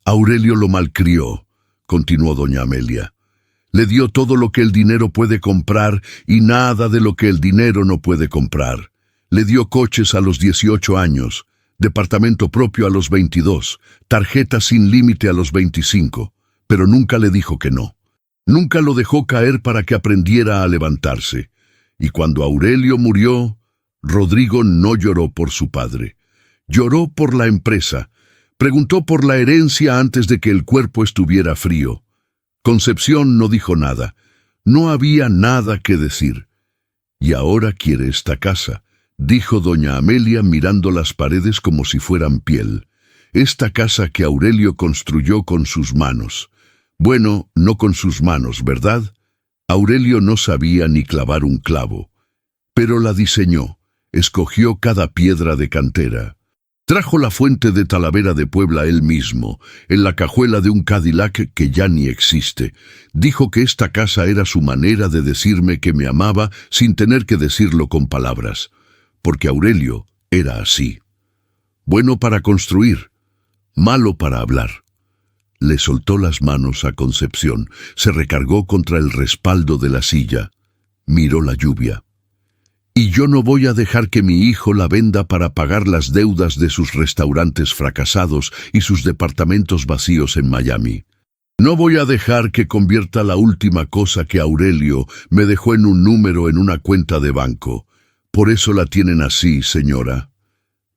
S1: Aurelio lo malcrió, continuó doña Amelia. Le dio todo lo que el dinero puede comprar y nada de lo que el dinero no puede comprar. Le dio coches a los 18 años, departamento propio a los 22, tarjeta sin límite a los 25, pero nunca le dijo que no. Nunca lo dejó caer para que aprendiera a levantarse. Y cuando Aurelio murió, Rodrigo no lloró por su padre. Lloró por la empresa. Preguntó por la herencia antes de que el cuerpo estuviera frío. Concepción no dijo nada. No había nada que decir. Y ahora quiere esta casa, dijo doña Amelia mirando las paredes como si fueran piel. Esta casa que Aurelio construyó con sus manos. Bueno, no con sus manos, ¿verdad? Aurelio no sabía ni clavar un clavo. Pero la diseñó, escogió cada piedra de cantera. Trajo la fuente de Talavera de Puebla él mismo, en la cajuela de un Cadillac que ya ni existe. Dijo que esta casa era su manera de decirme que me amaba sin tener que decirlo con palabras. Porque Aurelio era así. Bueno para construir, malo para hablar. Le soltó las manos a Concepción, se recargó contra el respaldo de la silla, miró la lluvia. Y yo no voy a dejar que mi hijo la venda para pagar las deudas de sus restaurantes fracasados y sus departamentos vacíos en Miami. No voy a dejar que convierta la última cosa que Aurelio me dejó en un número en una cuenta de banco. Por eso la tienen así, señora.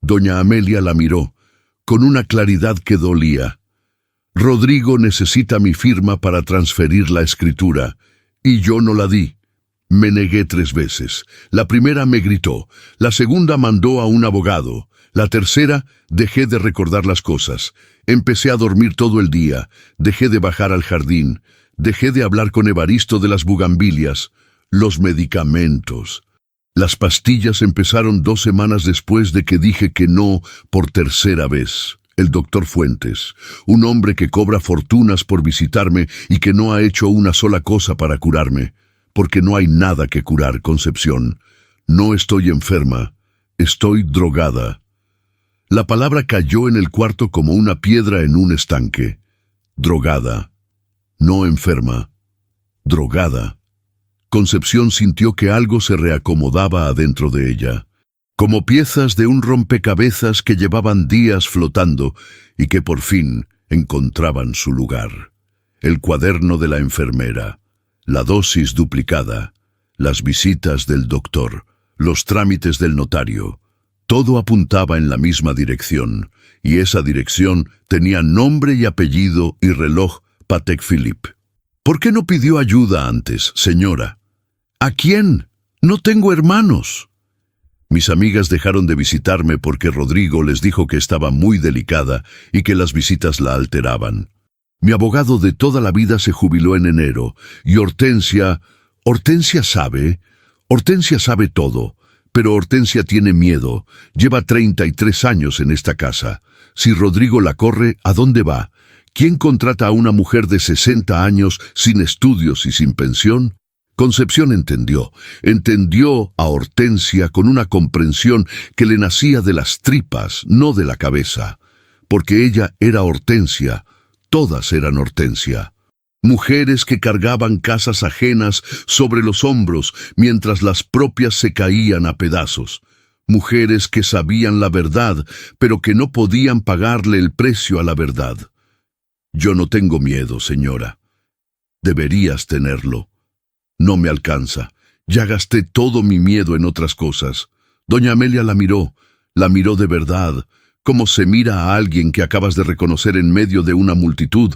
S1: Doña Amelia la miró, con una claridad que dolía. Rodrigo necesita mi firma para transferir la escritura, y yo no la di. Me negué 3 veces. La primera me gritó, la segunda mandó a un abogado, la tercera dejé de recordar las cosas. Empecé a dormir todo el día, dejé de bajar al jardín, dejé de hablar con Evaristo de las bugambilias, los medicamentos. Las pastillas empezaron 2 semanas después de que dije que no por 3ª vez. El doctor Fuentes, un hombre que cobra fortunas por visitarme y que no ha hecho una sola cosa para curarme. Porque no hay nada que curar, Concepción. No estoy enferma, estoy drogada. La palabra cayó en el cuarto como una piedra en un estanque. Drogada. No enferma. Drogada. Concepción sintió que algo se reacomodaba adentro de ella, como piezas de un rompecabezas que llevaban días flotando y que por fin encontraban su lugar. El cuaderno de la enfermera. La dosis duplicada, las visitas del doctor, los trámites del notario. Todo apuntaba en la misma dirección, y esa dirección tenía nombre y apellido y reloj Patek Philippe. ¿Por qué no pidió ayuda antes, señora? ¿A quién? No tengo hermanos. Mis amigas dejaron de visitarme porque Rodrigo les dijo que estaba muy delicada y que las visitas la alteraban. Mi abogado de toda la vida se jubiló en enero, y Hortensia sabe todo, pero Hortensia tiene miedo. Lleva 33 años en esta casa. Si Rodrigo la corre, ¿a dónde va? ¿Quién contrata a una mujer de 60 años sin estudios y sin pensión? Concepción entendió a Hortensia con una comprensión que le nacía de las tripas, no de la cabeza. Porque ella era Hortensia, todas eran Hortensia. Mujeres que cargaban casas ajenas sobre los hombros mientras las propias se caían a pedazos. Mujeres que sabían la verdad, pero que no podían pagarle el precio a la verdad. Yo no tengo miedo, señora. Deberías tenerlo. No me alcanza. Ya gasté todo mi miedo en otras cosas. Doña Amelia la miró de verdad, como se mira a alguien que acabas de reconocer en medio de una multitud,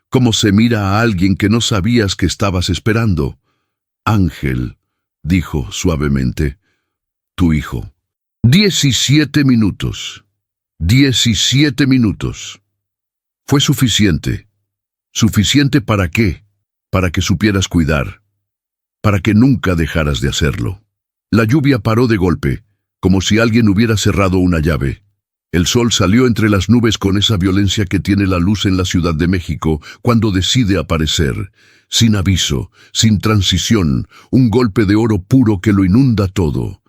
S1: como se mira a alguien que no sabías que estabas esperando. Ángel, dijo suavemente, tu hijo. 17 minutos. 17 minutos. Fue suficiente. ¿Suficiente para qué? Para que supieras cuidar. Para que nunca dejaras de hacerlo. La lluvia paró de golpe, como si alguien hubiera cerrado una llave. El sol salió entre las nubes con esa violencia que tiene la luz en la Ciudad de México cuando decide aparecer, sin aviso, sin transición, un golpe de oro puro que lo inunda todo.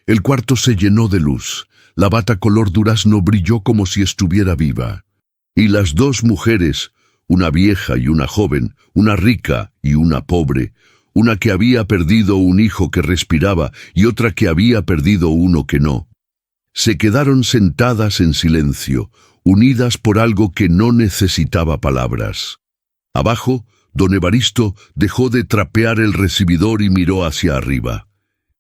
S1: El cuarto se llenó de luz. La bata color durazno brilló como si estuviera viva. Y las dos mujeres, una vieja y una joven, una rica y una pobre, una que había perdido un hijo que respiraba y otra que había perdido uno que no, se quedaron sentadas en silencio, unidas por algo que no necesitaba palabras. Abajo, don Evaristo dejó de trapear el recibidor y miró hacia arriba.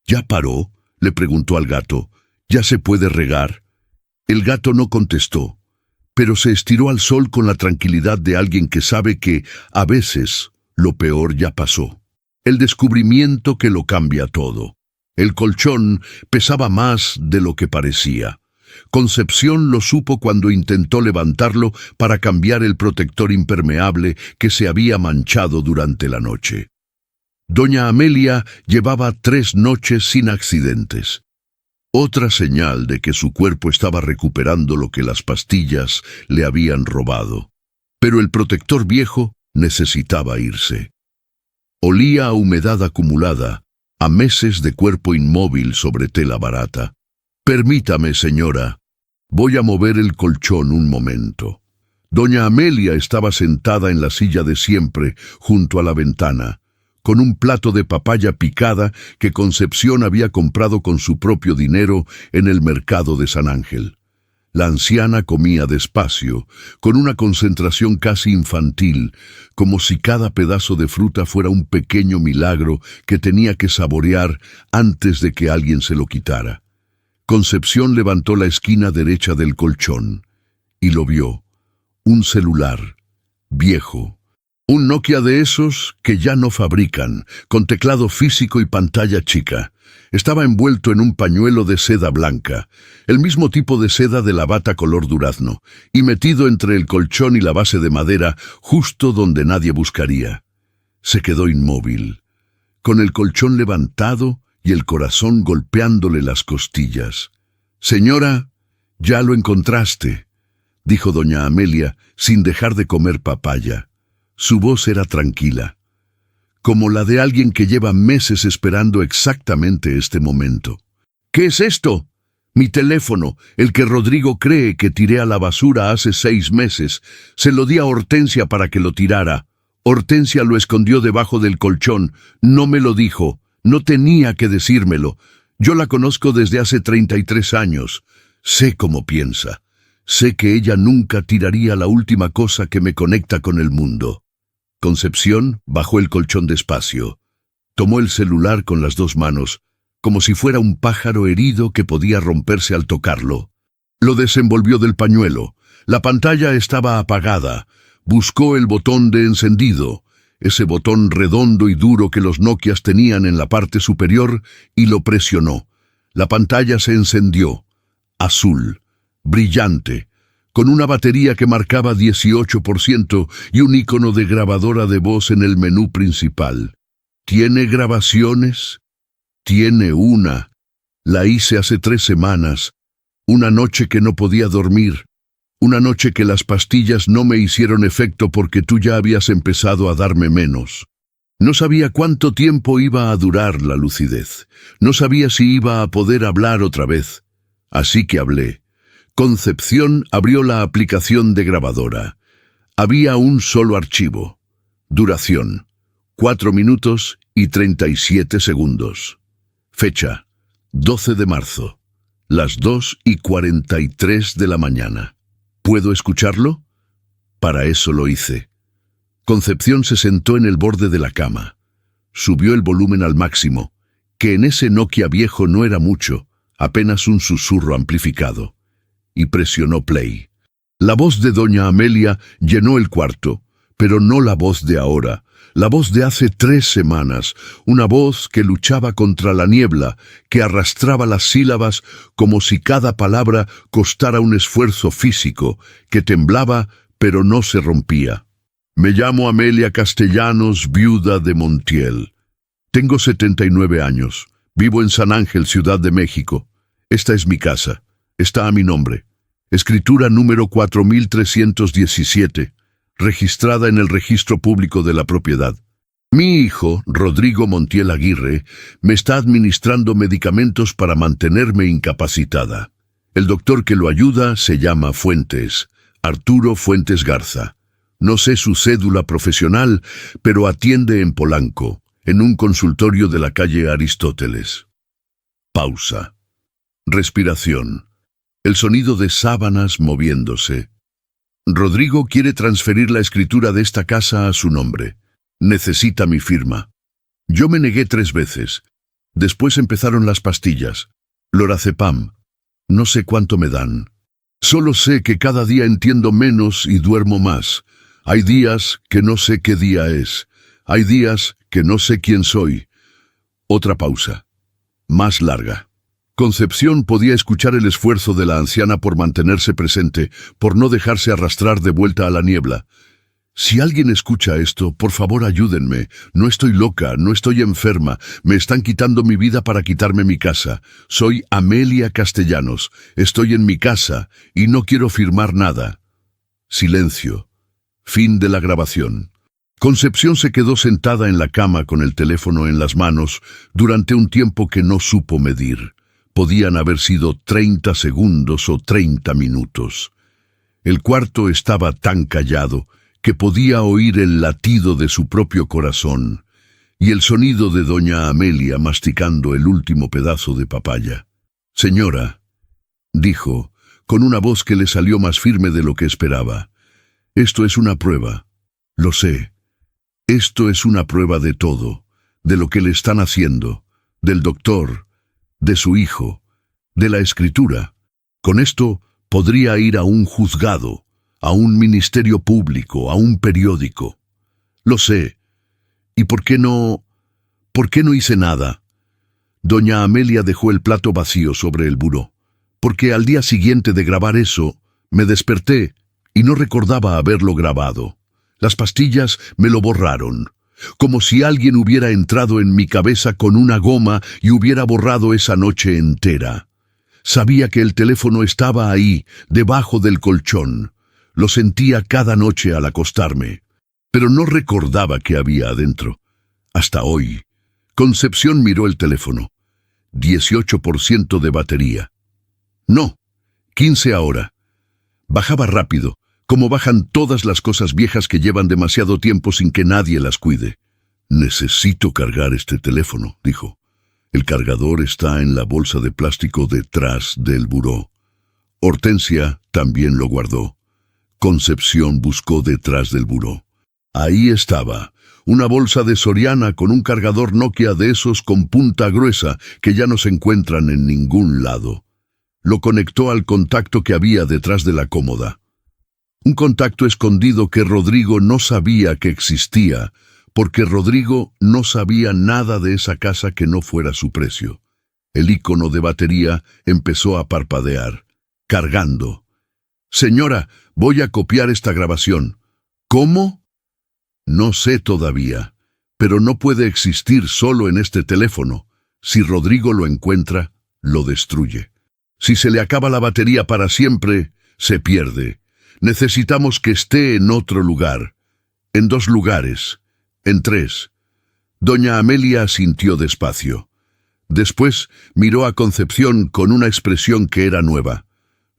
S1: ¿Ya paró?, le preguntó al gato. ¿Ya se puede regar? El gato no contestó, pero se estiró al sol con la tranquilidad de alguien que sabe que, a veces, lo peor ya pasó. El descubrimiento que lo cambia todo. El colchón pesaba más de lo que parecía. Concepción lo supo cuando intentó levantarlo para cambiar el protector impermeable que se había manchado durante la noche. Doña Amelia llevaba 3 noches sin accidentes. Otra señal de que su cuerpo estaba recuperando lo que las pastillas le habían robado. Pero el protector viejo necesitaba irse. Olía a humedad acumulada, a meses de cuerpo inmóvil sobre tela barata. Permítame, señora. Voy a mover el colchón un momento. Doña Amelia estaba sentada en la silla de siempre, junto a la ventana, con un plato de papaya picada que Concepción había comprado con su propio dinero en el mercado de San Ángel. La anciana comía despacio, con una concentración casi infantil, como si cada pedazo de fruta fuera un pequeño milagro que tenía que saborear antes de que alguien se lo quitara. Concepción levantó la esquina derecha del colchón y lo vio. Un celular, viejo. Un Nokia de esos que ya no fabrican, con teclado físico y pantalla chica. Estaba envuelto en un pañuelo de seda blanca, el mismo tipo de seda de la bata color durazno, y metido entre el colchón y la base de madera, justo donde nadie buscaría. Se quedó inmóvil, con el colchón levantado y el corazón golpeándole las costillas. «Señora, ya lo encontraste», dijo doña Amelia, sin dejar de comer papaya. Su voz era tranquila, como la de alguien que lleva meses esperando exactamente este momento. «¿Qué es esto?» «Mi teléfono, el que Rodrigo cree que tiré a la basura hace 6 meses. Se lo di a Hortensia para que lo tirara. Hortensia lo escondió debajo del colchón. No me lo dijo. No tenía que decírmelo. Yo la conozco desde hace 33 años. Sé cómo piensa. Sé que ella nunca tiraría la última cosa que me conecta con el mundo». Concepción bajó el colchón despacio. Tomó el celular con las dos manos, como si fuera un pájaro herido que podía romperse al tocarlo. Lo desenvolvió del pañuelo. La pantalla estaba apagada. Buscó el botón de encendido, ese botón redondo y duro que los Nokias tenían en la parte superior, y lo presionó. La pantalla se encendió, azul, brillante, con una batería que marcaba 18% y un icono de grabadora de voz en el menú principal. ¿Tiene grabaciones? Tiene una. La hice hace 3 semanas. Una noche que no podía dormir. Una noche que las pastillas no me hicieron efecto porque tú ya habías empezado a darme menos. No sabía cuánto tiempo iba a durar la lucidez. No sabía si iba a poder hablar otra vez. Así que hablé. Concepción abrió la aplicación de grabadora. Había un solo archivo. Duración: 4 minutos y 37 segundos. Fecha: 12 de marzo. Las 2:43 de la mañana. ¿Puedo escucharlo? Para eso lo hice. Concepción se sentó en el borde de la cama. Subió el volumen al máximo, que en ese Nokia viejo no era mucho, apenas un susurro amplificado, y presionó play. La voz de doña Amelia llenó el cuarto, pero no la voz de ahora, la voz de hace 3 semanas, una voz que luchaba contra la niebla, que arrastraba las sílabas como si cada palabra costara un esfuerzo físico, que temblaba pero no se rompía. Me llamo Amelia Castellanos, viuda de Montiel. Tengo 79 años. Vivo en San Ángel, Ciudad de México. Esta es mi casa. Está a mi nombre. Escritura número 4317. Registrada en el Registro Público de la Propiedad. Mi hijo, Rodrigo Montiel Aguirre, me está administrando medicamentos para mantenerme incapacitada. El doctor que lo ayuda se llama Fuentes, Arturo Fuentes Garza. No sé su cédula profesional, pero atiende en Polanco, en un consultorio de la calle Aristóteles. Pausa. Respiración. El sonido de sábanas moviéndose. Rodrigo quiere transferir la escritura de esta casa a su nombre. Necesita mi firma. Yo me negué 3 veces. Después empezaron las pastillas. Lorazepam. No sé cuánto me dan. Solo sé que cada día entiendo menos y duermo más. Hay días que no sé qué día es. Hay días que no sé quién soy. Otra pausa. Más larga. Concepción podía escuchar el esfuerzo de la anciana por mantenerse presente, por no dejarse arrastrar de vuelta a la niebla. Si alguien escucha esto, por favor ayúdenme. No estoy loca, no estoy enferma. Me están quitando mi vida para quitarme mi casa. Soy Amelia Castellanos. Estoy en mi casa y no quiero firmar nada. Silencio. Fin de la grabación. Concepción se quedó sentada en la cama con el teléfono en las manos durante un tiempo que no supo medir. Podían haber sido 30 segundos o 30 minutos. El cuarto estaba tan callado que podía oír el latido de su propio corazón y el sonido de doña Amelia masticando el último pedazo de papaya. «Señora», dijo, con una voz que le salió más firme de lo que esperaba, «esto es una prueba. Lo sé. Esto es una prueba de todo, de lo que le están haciendo, del doctor, de su hijo, de la escritura. Con esto podría ir a un juzgado, a un ministerio público, a un periódico. Lo sé. ¿Y por qué no hice nada?» Doña Amelia dejó el plato vacío sobre el buró, porque al día siguiente de grabar eso, me desperté y no recordaba haberlo grabado. Las pastillas me lo borraron. Como si alguien hubiera entrado en mi cabeza con una goma y hubiera borrado esa noche entera. Sabía que el teléfono estaba ahí, debajo del colchón. Lo sentía cada noche al acostarme, pero no recordaba qué había adentro. Hasta hoy. Concepción miró el teléfono. 18% de batería. No, 15 ahora. Bajaba rápido, como bajan todas las cosas viejas que llevan demasiado tiempo sin que nadie las cuide. «Necesito cargar este teléfono», dijo. «El cargador está en la bolsa de plástico detrás del buró». Hortensia también lo guardó. Concepción buscó detrás del buró. Ahí estaba, una bolsa de Soriana con un cargador Nokia de esos con punta gruesa que ya no se encuentran en ningún lado. Lo conectó al contacto que había detrás de la cómoda. Un contacto escondido que Rodrigo no sabía que existía, porque Rodrigo no sabía nada de esa casa que no fuera su precio. El icono de batería empezó a parpadear, cargando. «Señora, voy a copiar esta grabación». «¿Cómo?» «No sé todavía, pero no puede existir solo en este teléfono. Si Rodrigo lo encuentra, lo destruye. Si se le acaba la batería para siempre, se pierde. Necesitamos que esté en otro lugar, en 2 lugares, en 3. Doña Amelia asintió despacio. Después miró a Concepción con una expresión que era nueva.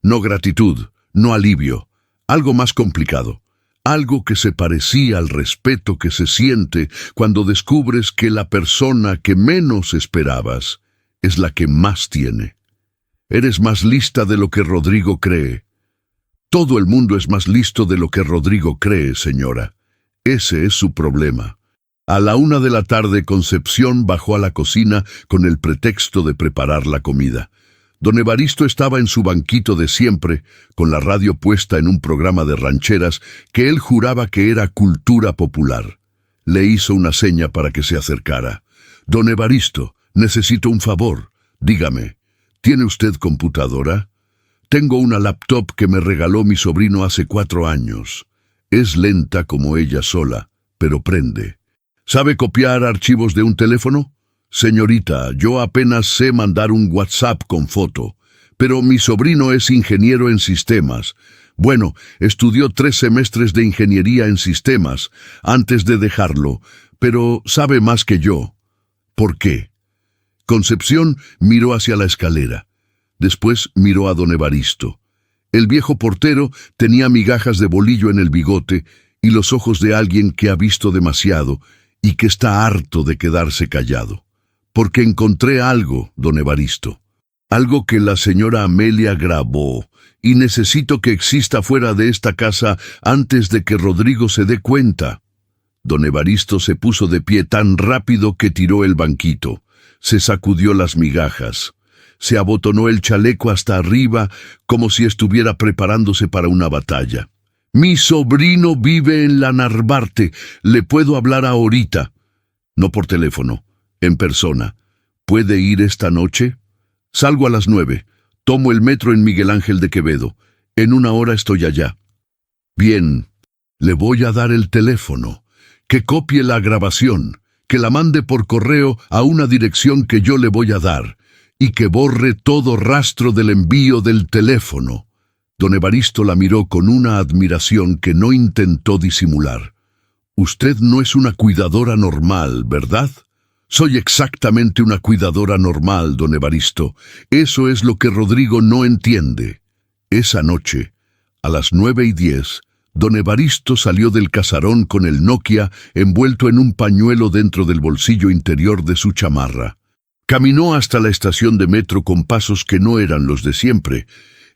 S1: No gratitud, no alivio, algo más complicado. Algo que se parecía al respeto que se siente cuando descubres que la persona que menos esperabas es la que más tiene. Eres más lista de lo que Rodrigo cree. Todo el mundo es más listo de lo que Rodrigo cree, señora. Ese es su problema. A la 1 de la tarde, Concepción bajó a la cocina con el pretexto de preparar la comida. Don Evaristo estaba en su banquito de siempre, con la radio puesta en un programa de rancheras que él juraba que era cultura popular. Le hizo una seña para que se acercara. «Don Evaristo, necesito un favor. Dígame, ¿tiene usted computadora? Tengo una laptop que me regaló mi sobrino hace 4 años. Es lenta como ella sola, pero prende. ¿Sabe copiar archivos de un teléfono? Señorita, yo apenas sé mandar un WhatsApp con foto, pero mi sobrino es ingeniero en sistemas. Bueno, estudió 3 semestres de ingeniería en sistemas antes de dejarlo, pero sabe más que yo. ¿Por qué?» Concepción miró hacia la escalera. Después miró a don Evaristo. El viejo portero tenía migajas de bolillo en el bigote y los ojos de alguien que ha visto demasiado y que está harto de quedarse callado. «Porque encontré algo, don Evaristo. Algo que la señora Amelia grabó y necesito que exista fuera de esta casa antes de que Rodrigo se dé cuenta». Don Evaristo se puso de pie tan rápido que tiró el banquito. Se sacudió las migajas. Se abotonó el chaleco hasta arriba como si estuviera preparándose para una batalla. «Mi sobrino vive en la Narvarte. ¿Le puedo hablar ahorita?» «No por teléfono, en persona. ¿Puede ir esta noche?» «Salgo a las 9. Tomo el metro en Miguel Ángel de Quevedo. En 1 hora estoy allá». «Bien, le voy a dar el teléfono. Que copie la grabación, que la mande por correo a una dirección que yo le voy a dar, y que borre todo rastro del envío del teléfono». Don Evaristo la miró con una admiración que no intentó disimular. «Usted no es una cuidadora normal, ¿verdad?» «Soy exactamente una cuidadora normal, don Evaristo. Eso es lo que Rodrigo no entiende». Esa noche, a las 9:10, don Evaristo salió del casarón con el Nokia envuelto en un pañuelo dentro del bolsillo interior de su chamarra. Caminó hasta la estación de metro con pasos que no eran los de siempre.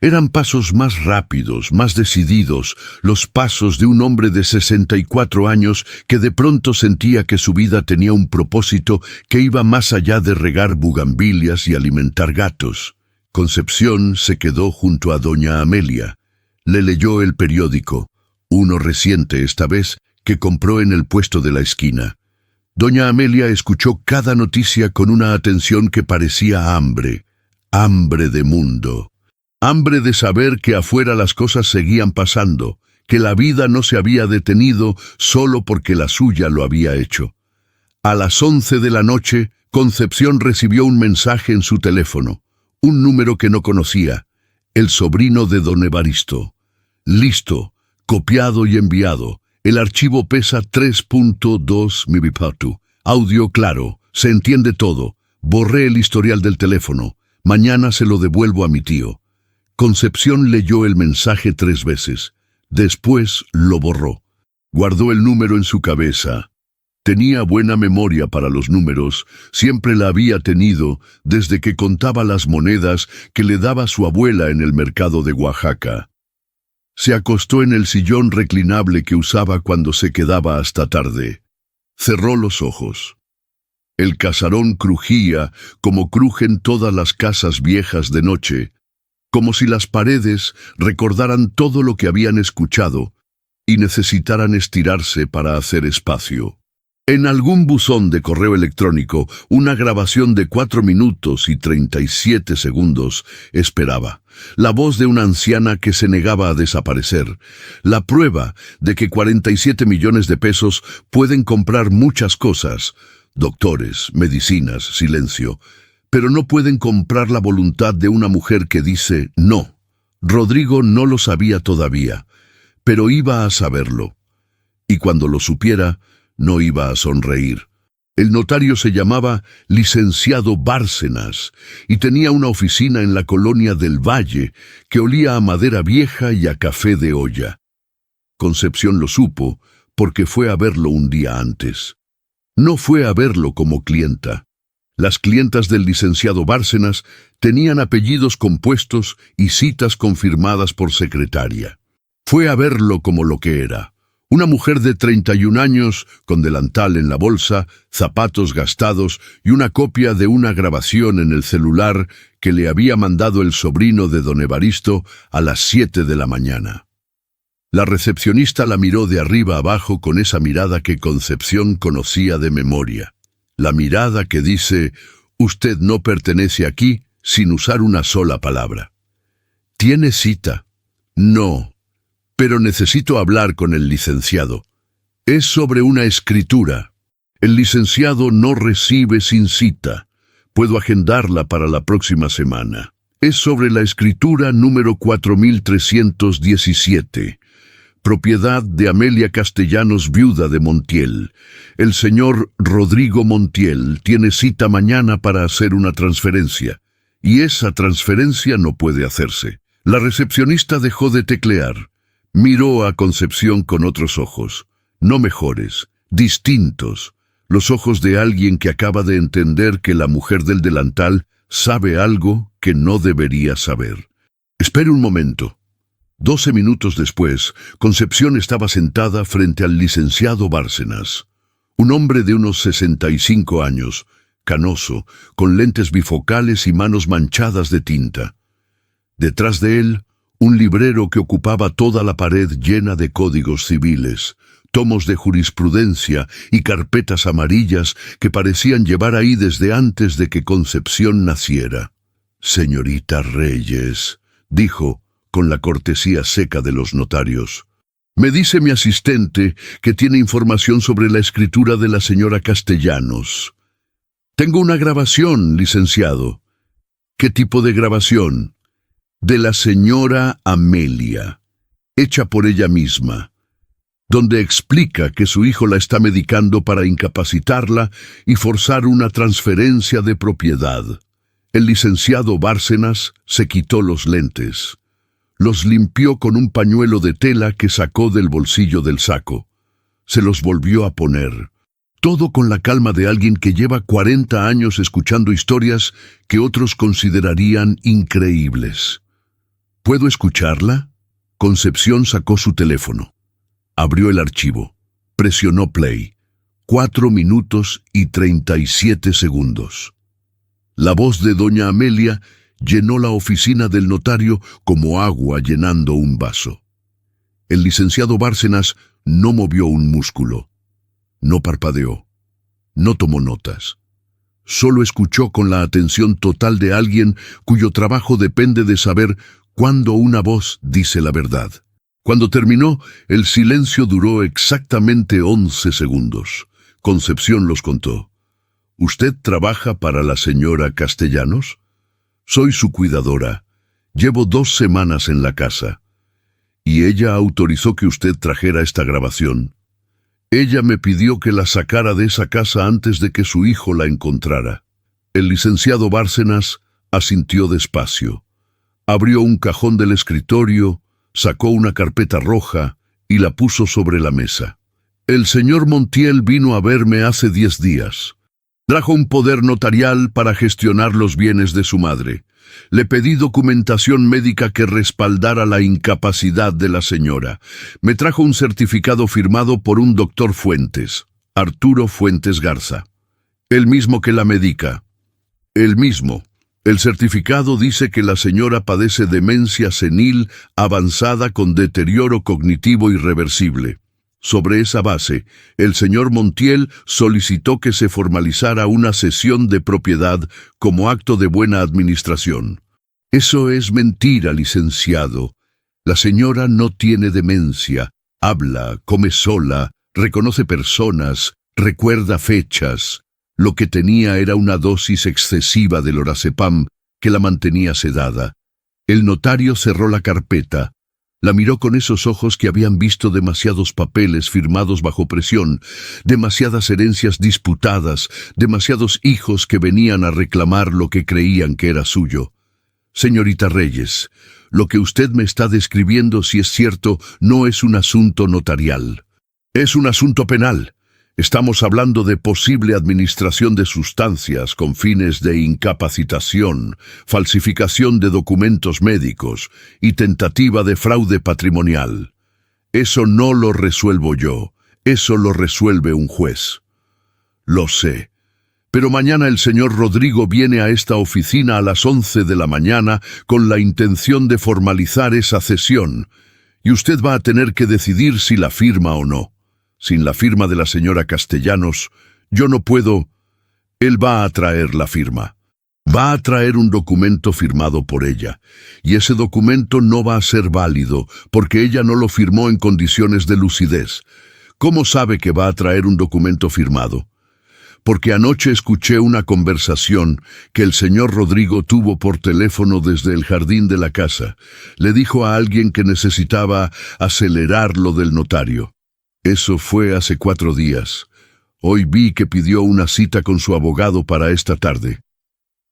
S1: Eran pasos más rápidos, más decididos, los pasos de un hombre de 64 años que de pronto sentía que su vida tenía un propósito que iba más allá de regar bugambilias y alimentar gatos. Concepción se quedó junto a doña Amelia. Le leyó el periódico, uno reciente esta vez, que compró en el puesto de la esquina. Doña Amelia escuchó cada noticia con una atención que parecía hambre, hambre de mundo. Hambre de saber que afuera las cosas seguían pasando, que la vida no se había detenido solo porque la suya lo había hecho. A las 11 de la noche, Concepción recibió un mensaje en su teléfono, un número que no conocía, el sobrino de don Evaristo. «Listo, copiado y enviado. El archivo pesa 3.2 MB. Audio claro, se entiende todo. Borré el historial del teléfono. Mañana se lo devuelvo a mi tío». Concepción leyó el mensaje 3 veces. Después lo borró. Guardó el número en su cabeza. Tenía buena memoria para los números, siempre la había tenido desde que contaba las monedas que le daba su abuela en el mercado de Oaxaca. Se acostó en el sillón reclinable que usaba cuando se quedaba hasta tarde. Cerró los ojos. El casarón crujía como crujen todas las casas viejas de noche, como si las paredes recordaran todo lo que habían escuchado y necesitaran estirarse para hacer espacio. En algún buzón de correo electrónico, una grabación de 4 minutos y 37 segundos esperaba. La voz de una anciana que se negaba a desaparecer. La prueba de que 47 millones de pesos pueden comprar muchas cosas. Doctores, medicinas, silencio. Pero no pueden comprar la voluntad de una mujer que dice no. Rodrigo no lo sabía todavía, pero iba a saberlo. Y cuando lo supiera, no iba a sonreír. El notario se llamaba Licenciado Bárcenas y tenía una oficina en la colonia del Valle que olía a madera vieja y a café de olla. Concepción lo supo porque fue a verlo un día antes. No fue a verlo como clienta. Las clientas del licenciado Bárcenas tenían apellidos compuestos y citas confirmadas por secretaria. Fue a verlo como lo que era. Una mujer de 31 años, con delantal en la bolsa, zapatos gastados y una copia de una grabación en el celular que le había mandado el sobrino de don Evaristo a las 7 de la mañana. La recepcionista la miró de arriba abajo con esa mirada que Concepción conocía de memoria. La mirada que dice, usted no pertenece aquí, sin usar una sola palabra. ¿Tiene cita? No. Pero necesito hablar con el licenciado. Es sobre una escritura. El licenciado no recibe sin cita. Puedo agendarla para la próxima semana. Es sobre la escritura número 4317. Propiedad de Amelia Castellanos, viuda de Montiel. El señor Rodrigo Montiel tiene cita mañana para hacer una transferencia. Y esa transferencia no puede hacerse. La recepcionista dejó de teclear. Miró a Concepción con otros ojos, no mejores, distintos, los ojos de alguien que acaba de entender que la mujer del delantal sabe algo que no debería saber. Espere un momento. 12 minutos después, Concepción estaba sentada frente al licenciado Bárcenas, un hombre de unos 65 años, canoso, con lentes bifocales y manos manchadas de tinta. Detrás de él, un librero que ocupaba toda la pared llena de códigos civiles, tomos de jurisprudencia y carpetas amarillas que parecían llevar ahí desde antes de que Concepción naciera. «Señorita Reyes», dijo, con la cortesía seca de los notarios. «Me dice mi asistente que tiene información sobre la escritura de la señora Castellanos». «Tengo una grabación, licenciado». «¿Qué tipo de grabación?» «De la señora Amelia, hecha por ella misma, donde explica que su hijo la está medicando para incapacitarla y forzar una transferencia de propiedad». El licenciado Bárcenas se quitó los lentes. Los limpió con un pañuelo de tela que sacó del bolsillo del saco. Se los volvió a poner. Todo con la calma de alguien que lleva 40 años escuchando historias que otros considerarían increíbles. ¿Puedo escucharla? Concepción sacó su teléfono. Abrió el archivo. Presionó play. 4 minutos y 37 segundos. La voz de doña Amelia llenó la oficina del notario como agua llenando un vaso. El licenciado Bárcenas no movió un músculo. No parpadeó. No tomó notas. Solo escuchó con la atención total de alguien cuyo trabajo depende de saber cuándo una voz dice la verdad. Cuando terminó, el silencio duró exactamente 11 segundos. Concepción los contó. ¿Usted trabaja para la señora Castellanos? Soy su cuidadora. Llevo 2 semanas en la casa. Y ella autorizó que usted trajera esta grabación. Ella me pidió que la sacara de esa casa antes de que su hijo la encontrara. El licenciado Bárcenas asintió despacio. Abrió un cajón del escritorio, sacó una carpeta roja y la puso sobre la mesa. El señor Montiel vino a verme hace 10 días. Trajo un poder notarial para gestionar los bienes de su madre. Le pedí documentación médica que respaldara la incapacidad de la señora. Me trajo un certificado firmado por un doctor Fuentes, Arturo Fuentes Garza. El mismo que la medica. El mismo. El certificado dice que la señora padece demencia senil avanzada con deterioro cognitivo irreversible. Sobre esa base, el señor Montiel solicitó que se formalizara una cesión de propiedad como acto de buena administración. Eso es mentira, licenciado. La señora no tiene demencia, habla, come sola, reconoce personas, recuerda fechas. Lo que tenía era una dosis excesiva de lorazepam que la mantenía sedada. El notario cerró la carpeta. La miró con esos ojos que habían visto demasiados papeles firmados bajo presión, demasiadas herencias disputadas, demasiados hijos que venían a reclamar lo que creían que era suyo. Señorita Reyes, lo que usted me está describiendo, si es cierto, no es un asunto notarial. Es un asunto penal. Estamos hablando de posible administración de sustancias con fines de incapacitación, falsificación de documentos médicos y tentativa de fraude patrimonial. Eso no lo resuelvo yo, eso lo resuelve un juez. Lo sé, pero mañana el señor Rodrigo viene a esta oficina a las 11 de la mañana con la intención de formalizar esa cesión, y usted va a tener que decidir si la firma o no. Sin la firma de la señora Castellanos, yo no puedo. Él va a traer la firma. Va a traer un documento firmado por ella, y ese documento no va a ser válido, porque ella no lo firmó en condiciones de lucidez. ¿Cómo sabe que va a traer un documento firmado? Porque anoche escuché una conversación que el señor Rodrigo tuvo por teléfono desde el jardín de la casa. Le dijo a alguien que necesitaba acelerar lo del notario. Eso fue hace 4 días. Hoy vi que pidió una cita con su abogado para esta tarde.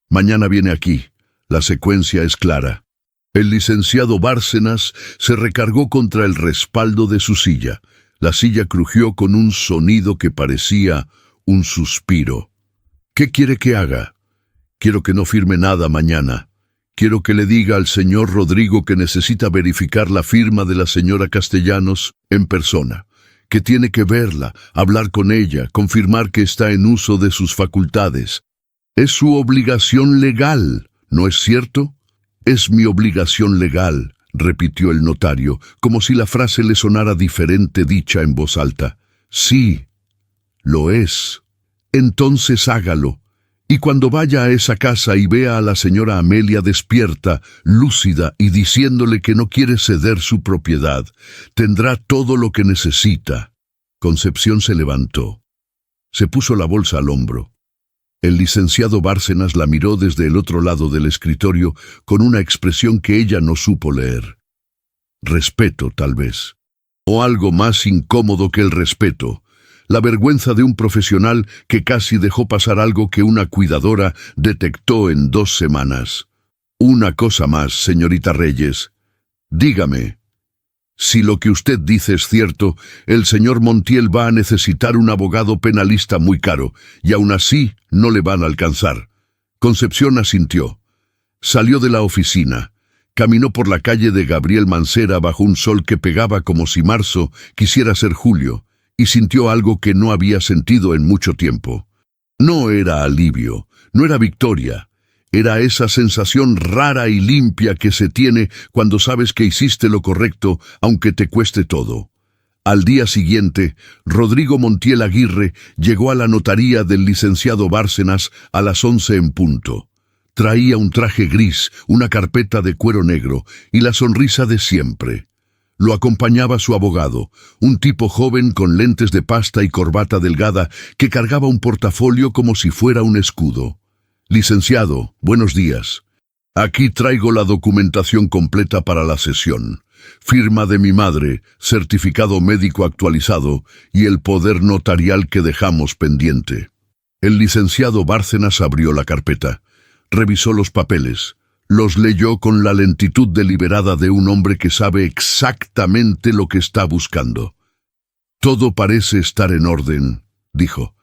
S1: Mañana viene aquí. La secuencia es clara. El licenciado Bárcenas se recargó contra el respaldo de su silla. La silla crujió con un sonido que parecía un suspiro. ¿Qué quiere que haga? Quiero que no firme nada mañana. Quiero que le diga al señor Rodrigo que necesita verificar la firma de la señora Castellanos en persona, que tiene que verla, hablar con ella, confirmar que está en uso de sus facultades. Es su obligación legal, ¿no es cierto? Es mi obligación legal, repitió el notario, como si la frase le sonara diferente dicha en voz alta. Sí, lo es. Entonces hágalo. Y cuando vaya a esa casa y vea a la señora Amelia despierta, lúcida y diciéndole que no quiere ceder su propiedad, tendrá todo lo que necesita. Concepción se levantó. Se puso la bolsa al hombro. El licenciado Bárcenas la miró desde el otro lado del escritorio con una expresión que ella no supo leer. Respeto, tal vez. O algo más incómodo que el respeto. La vergüenza de un profesional que casi dejó pasar algo que una cuidadora detectó en 2 semanas. Una cosa más, señorita Reyes. Dígame, si lo que usted dice es cierto, el señor Montiel va a necesitar un abogado penalista muy caro, y aún así no le van a alcanzar. Concepción asintió. Salió de la oficina. Caminó por la calle de Gabriel Mancera bajo un sol que pegaba como si marzo quisiera ser julio, y sintió algo que no había sentido en mucho tiempo. No era alivio, no era victoria. Era esa sensación rara y limpia que se tiene cuando sabes que hiciste lo correcto, aunque te cueste todo. Al día siguiente, Rodrigo Montiel Aguirre llegó a la notaría del licenciado Bárcenas a las 11 en punto. Traía un traje gris, una carpeta de cuero negro y la sonrisa de siempre. Lo acompañaba su abogado, un tipo joven con lentes de pasta y corbata delgada que cargaba un portafolio como si fuera un escudo. Licenciado, buenos días. Aquí traigo la documentación completa para la sesión. Firma de mi madre, certificado médico actualizado y el poder notarial que dejamos pendiente. El licenciado Bárcenas abrió la carpeta, revisó los papeles. Los leyó con la lentitud deliberada de un hombre que sabe exactamente lo que está buscando. Todo parece estar en orden, dijo.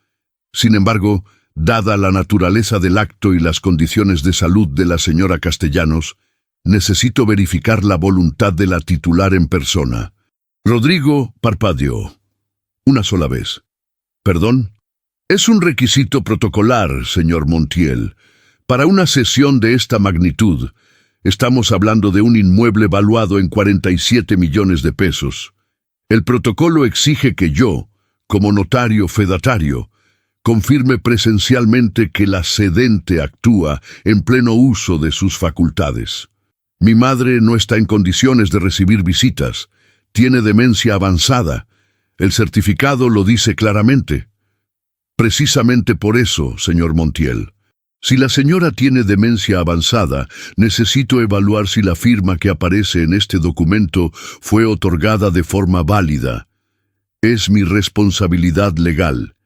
S1: Sin embargo, Dada la naturaleza del acto y las condiciones de salud de la señora Castellanos, necesito verificar la voluntad de la titular en persona. Rodrigo parpadeó. Una sola vez. ¿Perdón? Es un requisito protocolar, señor Montiel. Para una sesión de esta magnitud, estamos hablando de un inmueble valuado en 47 millones de pesos. El protocolo exige que yo, como notario fedatario, confirme presencialmente que la cedente actúa en pleno uso de sus facultades. Mi madre no está en condiciones de recibir visitas. Tiene demencia avanzada. El certificado lo dice claramente. Precisamente por eso, señor Montiel. Si la señora tiene demencia avanzada, necesito evaluar si la firma que aparece en este documento fue otorgada de forma válida. Es mi responsabilidad legal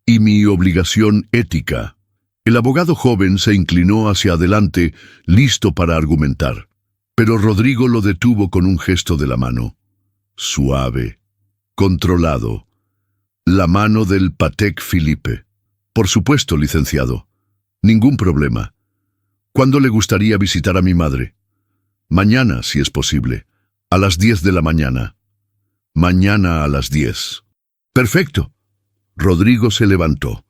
S1: y mi obligación ética. El abogado joven se inclinó hacia adelante, listo para argumentar. Pero Rodrigo lo detuvo con un gesto de la mano. Suave, controlado. La mano del Patek Philippe. Por supuesto, licenciado. Ningún problema. ¿Cuándo le gustaría visitar a mi madre? Mañana, si es posible. A las 10 de la mañana. Mañana a las 10. Perfecto. Rodrigo se levantó.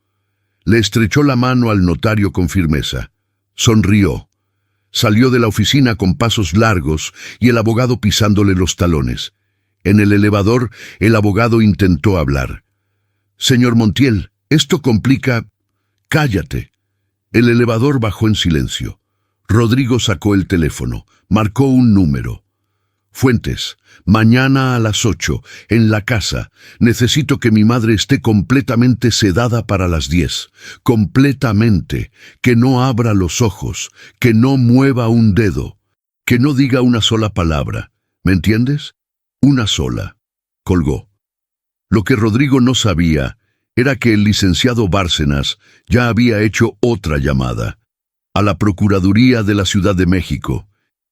S1: Le estrechó la mano al notario con firmeza. Sonrió. Salió de la oficina con pasos largos y el abogado pisándole los talones. En el elevador, el abogado intentó hablar. Señor Montiel, esto complica... Cállate. El elevador bajó en silencio. Rodrigo sacó el teléfono, marcó un número. Fuentes, mañana a las 8, en la casa. Necesito que mi madre esté completamente sedada para las 10. Completamente. Que no abra los ojos, que no mueva un dedo, que no diga una sola palabra. ¿Me entiendes? Una sola. Colgó. Lo que Rodrigo no sabía era que el licenciado Bárcenas ya había hecho otra llamada a la Procuraduría de la Ciudad de México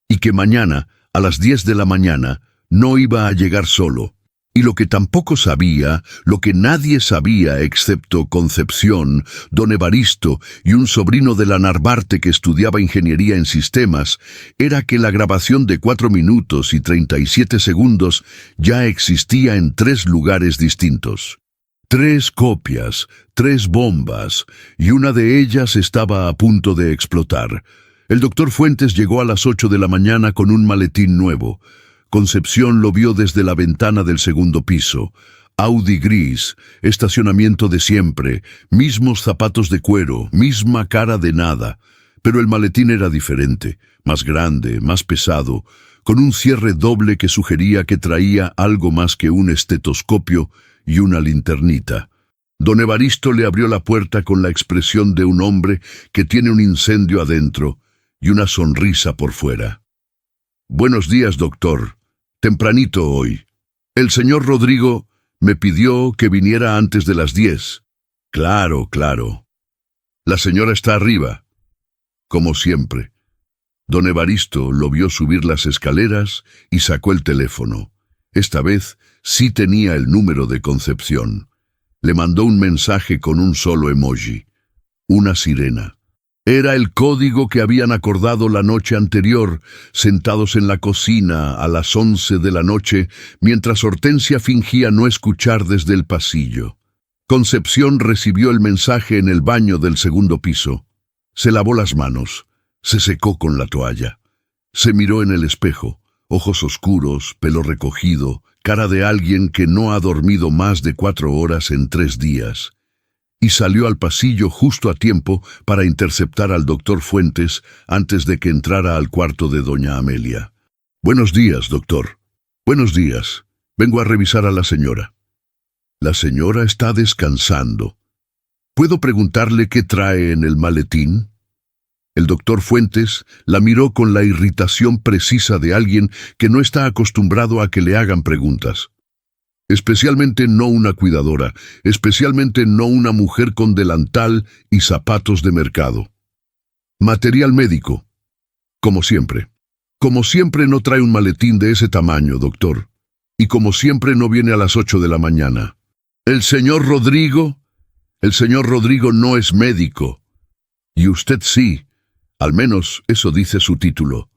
S1: y que mañana, a las 10 de la mañana, no iba a llegar solo. Y lo que tampoco sabía, lo que nadie sabía excepto Concepción, don Evaristo y un sobrino de la Narvarte que estudiaba ingeniería en sistemas, era que la grabación de 4 minutos y 37 segundos ya existía en 3 lugares distintos. 3 copias, 3 bombas, y una de ellas estaba a punto de explotar. El doctor Fuentes llegó a las 8 de la mañana con un maletín nuevo. Concepción lo vio desde la ventana del segundo piso. Audi gris, estacionamiento de siempre, mismos zapatos de cuero, misma cara de nada. Pero el maletín era diferente, más grande, más pesado, con un cierre doble que sugería que traía algo más que un estetoscopio y una linternita. Don Evaristo le abrió la puerta con la expresión de un hombre que tiene un incendio adentro y una sonrisa por fuera. Buenos días, doctor. Tempranito hoy. El señor Rodrigo me pidió que viniera antes de las 10. Claro, claro. La señora está arriba. Como siempre. Don Evaristo lo vio subir las escaleras y sacó el teléfono. Esta vez sí tenía el número de Concepción. Le mandó un mensaje con un solo emoji. Una sirena. Era el código que habían acordado la noche anterior, sentados en la cocina a las 11 de la noche, mientras Hortensia fingía no escuchar desde el pasillo. Concepción recibió el mensaje en el baño del segundo piso. Se lavó las manos, se secó con la toalla. Se miró en el espejo, ojos oscuros, pelo recogido, cara de alguien que no ha dormido más de 4 horas en 3 días. Y salió al pasillo justo a tiempo para interceptar al doctor Fuentes antes de que entrara al cuarto de doña Amelia. Buenos días, doctor. Buenos días. Vengo a revisar a la señora. La señora está descansando. ¿Puedo preguntarle qué trae en el maletín? El doctor Fuentes la miró con la irritación precisa de alguien que no está acostumbrado a que le hagan preguntas. Especialmente no una cuidadora, especialmente no una mujer con delantal y zapatos de mercado. Material médico. Como siempre. Como siempre no trae un maletín de ese tamaño, doctor. Y como siempre no viene a las 8 de la mañana. El señor Rodrigo... El señor Rodrigo no es médico. Y usted sí. Al menos eso dice su título.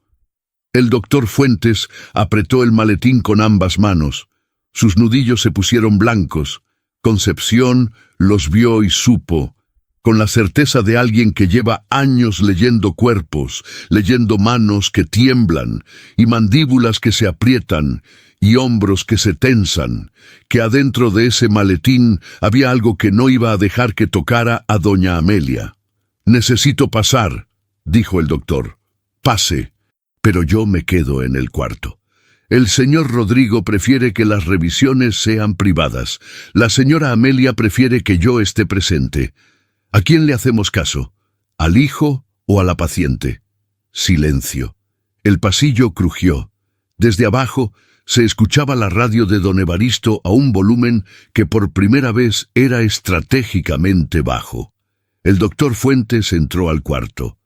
S1: El doctor Fuentes apretó el maletín con ambas manos. Sus nudillos se pusieron blancos. Concepción los vio y supo, con la certeza de alguien que lleva años leyendo cuerpos, leyendo manos que tiemblan, y mandíbulas que se aprietan, y hombros que se tensan, que adentro de ese maletín había algo que no iba a dejar que tocara a doña Amelia. «Necesito pasar», dijo el doctor. «Pase, pero yo me quedo en el cuarto. El señor Rodrigo prefiere que las revisiones sean privadas. La señora Amelia prefiere que yo esté presente. ¿A quién le hacemos caso? ¿Al hijo o a la paciente?» Silencio. El pasillo crujió. Desde abajo se escuchaba la radio de don Evaristo a un volumen que por primera vez era estratégicamente bajo. El doctor Fuentes entró al cuarto.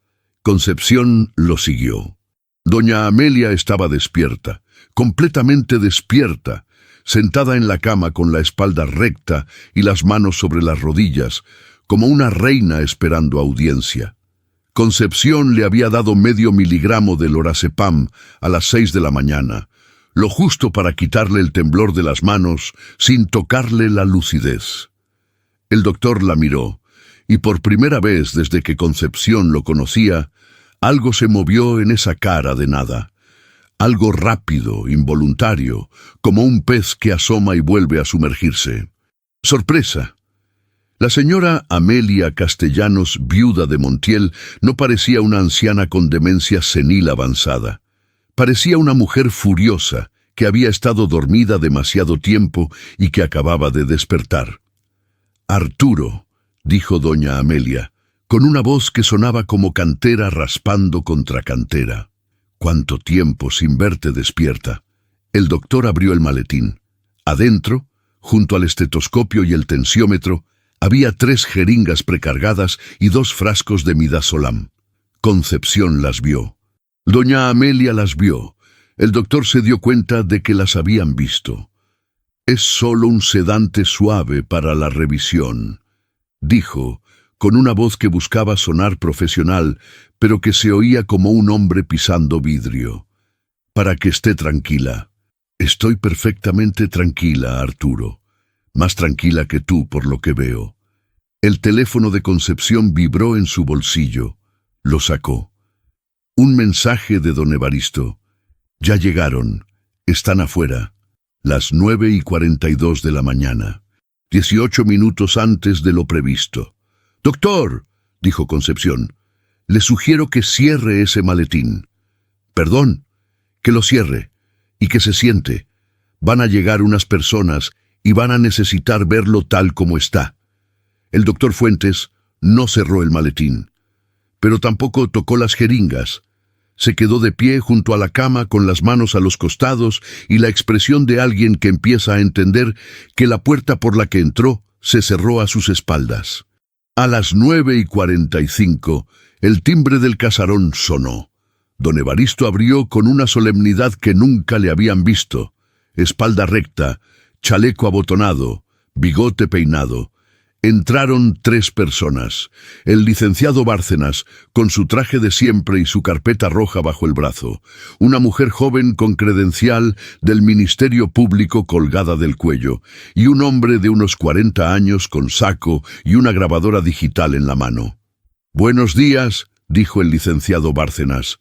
S1: Concepción lo siguió. Doña Amelia estaba despierta, completamente despierta, sentada en la cama con la espalda recta y las manos sobre las rodillas, como una reina esperando audiencia. Concepción le había dado medio miligramo de lorazepam a las 6 de la mañana, lo justo para quitarle el temblor de las manos sin tocarle la lucidez. El doctor la miró, y por primera vez desde que Concepción lo conocía, algo se movió en esa cara de nada. Algo rápido, involuntario, como un pez que asoma y vuelve a sumergirse. ¡Sorpresa! La señora Amelia Castellanos, viuda de Montiel, no parecía una anciana con demencia senil avanzada. Parecía una mujer furiosa, que había estado dormida demasiado tiempo y que acababa de despertar. «Arturo», dijo doña Amelia, con una voz que sonaba como cantera raspando contra cantera. «¿Cuánto tiempo sin verte despierta?» El doctor abrió el maletín. Adentro, junto al estetoscopio y el tensiómetro, había 3 jeringas precargadas y 2 frascos de midazolam. Concepción las vio. Doña Amelia las vio. El doctor se dio cuenta de que las habían visto. «Es solo un sedante suave para la revisión», dijo, con una voz que buscaba sonar profesional, pero que se oía como un hombre pisando vidrio. «Para que esté tranquila». «Estoy perfectamente tranquila, Arturo. Más tranquila que tú, por lo que veo». El teléfono de Concepción vibró en su bolsillo. Lo sacó. Un mensaje de don Evaristo. «Ya llegaron. Están afuera. Las 9:42 de la mañana. 18 minutos antes de lo previsto». «Doctor», dijo Concepción, «le sugiero que cierre ese maletín». «Perdón, que lo cierre y que se siente. Van a llegar unas personas y van a necesitar verlo tal como está». El doctor Fuentes no cerró el maletín, pero tampoco tocó las jeringas. Se quedó de pie junto a la cama con las manos a los costados y la expresión de alguien que empieza a entender que la puerta por la que entró se cerró a sus espaldas. A las 9:45, el timbre del casarón sonó. Don Evaristo abrió con una solemnidad que nunca le habían visto. Espalda recta, chaleco abotonado, bigote peinado. Entraron 3 personas. El licenciado Bárcenas, con su traje de siempre y su carpeta roja bajo el brazo. Una mujer joven con credencial del Ministerio Público colgada del cuello. Y un hombre de unos 40 años con saco y una grabadora digital en la mano. «Buenos días», dijo el licenciado Bárcenas.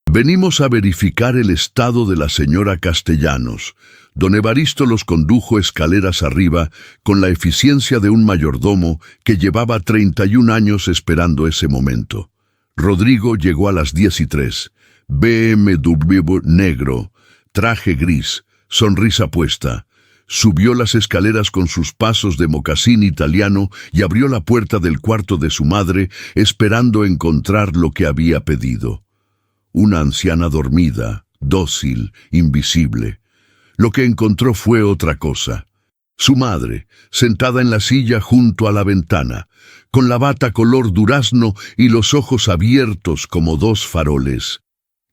S1: «Venimos a verificar el estado de la señora Castellanos». Don Evaristo los condujo escaleras arriba con la eficiencia de un mayordomo que llevaba 31 años esperando ese momento. Rodrigo llegó a las 10:03. BMW negro, traje gris, sonrisa puesta. Subió las escaleras con sus pasos de mocasín italiano y abrió la puerta del cuarto de su madre, esperando encontrar lo que había pedido. Una anciana dormida, dócil, invisible. Lo que encontró fue otra cosa. Su madre, sentada en la silla junto a la ventana, con la bata color durazno y los ojos abiertos como 2 faroles.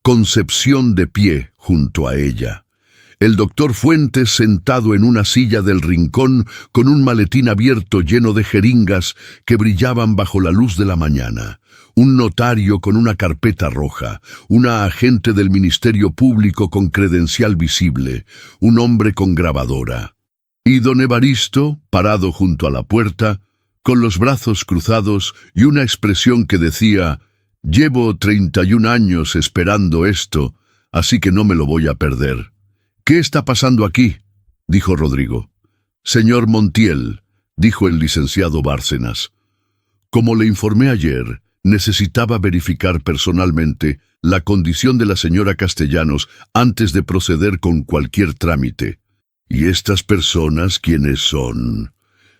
S1: Concepción de pie junto a ella. El doctor Fuentes sentado en una silla del rincón con un maletín abierto lleno de jeringas que brillaban bajo la luz de la mañana. Un notario con una carpeta roja, una agente del Ministerio Público con credencial visible, un hombre con grabadora. Y don Evaristo, parado junto a la puerta, con los brazos cruzados y una expresión que decía: «Llevo 31 años esperando esto, así que no me lo voy a perder». «¿Qué está pasando aquí?», dijo Rodrigo. «Señor Montiel», dijo el licenciado Bárcenas. «Como le informé ayer, necesitaba verificar personalmente la condición de la señora Castellanos antes de proceder con cualquier trámite. ¿Y estas personas quiénes son?».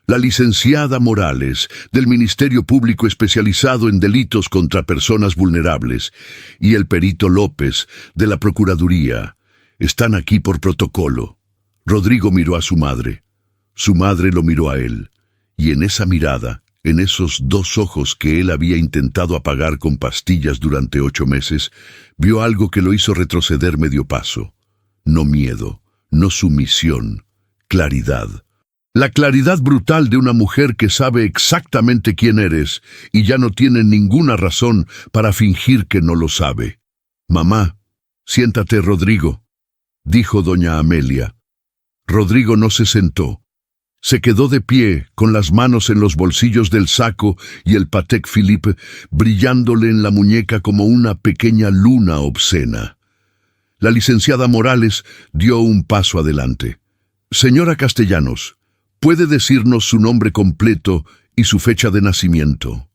S1: «La licenciada Morales, del Ministerio Público especializado en delitos contra personas vulnerables, y el perito López, de la Procuraduría. Están aquí por protocolo». Rodrigo miró a su madre. Su madre lo miró a él, y en esa mirada, en esos dos ojos que él había intentado apagar con pastillas durante 8 meses, vio algo que lo hizo retroceder medio paso. No miedo, no sumisión, claridad. La claridad brutal de una mujer que sabe exactamente quién eres y ya no tiene ninguna razón para fingir que no lo sabe. «Mamá, siéntate, Rodrigo», dijo doña Amelia. Rodrigo no se sentó. Se quedó de pie, con las manos en los bolsillos del saco y el Patek Philippe brillándole en la muñeca como una pequeña luna obscena. La licenciada Morales dio un paso adelante. «Señora Castellanos, ¿puede decirnos su nombre completo y su fecha de nacimiento?»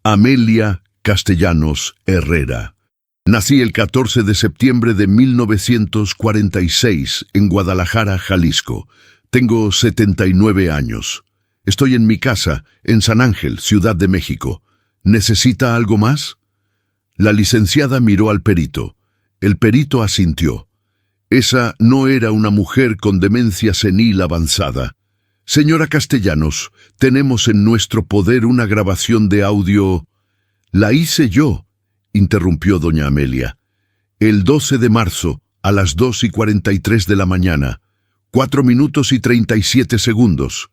S1: «Amelia Castellanos Herrera. Nací el 14 de septiembre de 1946 en Guadalajara, Jalisco. Tengo 79 años. Estoy en mi casa, en San Ángel, Ciudad de México. ¿Necesita algo más?». La licenciada miró al perito. El perito asintió. Esa no era una mujer con demencia senil avanzada. «Señora Castellanos, tenemos en nuestro poder una grabación de audio». «La hice yo», interrumpió doña Amelia. «El 12 de marzo, a las 2:43 de la mañana, 4 minutos y 37 segundos.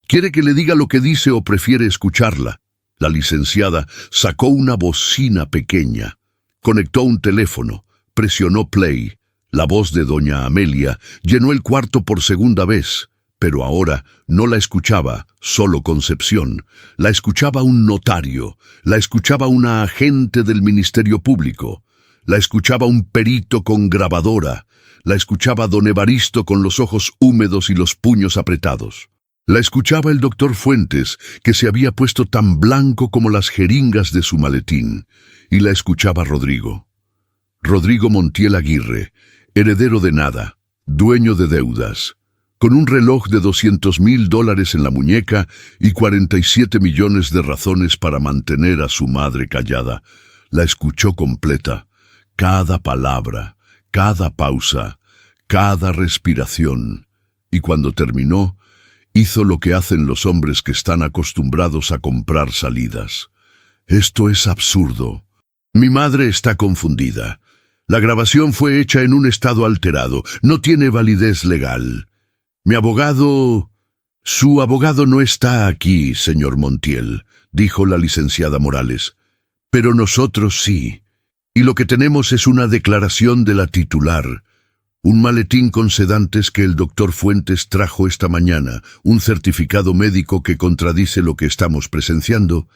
S1: ¿Quiere que le diga lo que dice o prefiere escucharla?». La licenciada sacó una bocina pequeña, conectó un teléfono, presionó play. La voz de doña Amelia llenó el cuarto por segunda vez, pero ahora no la escuchaba solo Concepción, la escuchaba un notario, la escuchaba una agente del Ministerio Público, la escuchaba un perito con grabadora, la escuchaba don Evaristo con los ojos húmedos y los puños apretados. La escuchaba el doctor Fuentes, que se había puesto tan blanco como las jeringas de su maletín, y la escuchaba Rodrigo. Rodrigo Montiel Aguirre, heredero de nada, dueño de deudas, con un reloj de $200,000 en la muñeca y 47 millones de razones para mantener a su madre callada. La escuchó completa, cada palabra, cada pausa, cada respiración, y cuando terminó, hizo lo que hacen los hombres que están acostumbrados a comprar salidas. «Esto es absurdo. Mi madre está confundida. La grabación fue hecha en un estado alterado. No tiene validez legal. Mi abogado...». «Su abogado no está aquí, señor Montiel», dijo la licenciada Morales. «Pero nosotros sí. Y lo que tenemos es una declaración de la titular. Un maletín con sedantes que el doctor Fuentes trajo esta mañana, un certificado médico que contradice lo que estamos presenciando,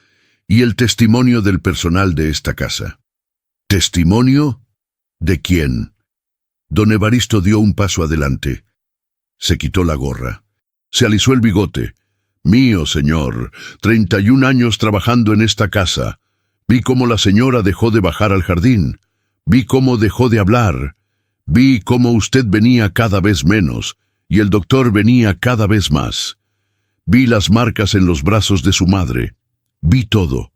S1: y el testimonio del personal de esta casa». «¿Testimonio? ¿De quién?». Don Evaristo dio un paso adelante. Se quitó la gorra. Se alisó el bigote. «Mío, señor, 31 años trabajando en esta casa. Vi cómo la señora dejó de bajar al jardín. Vi cómo dejó de hablar. Vi cómo usted venía cada vez menos, y el doctor venía cada vez más. Vi las marcas en los brazos de su madre. Vi todo.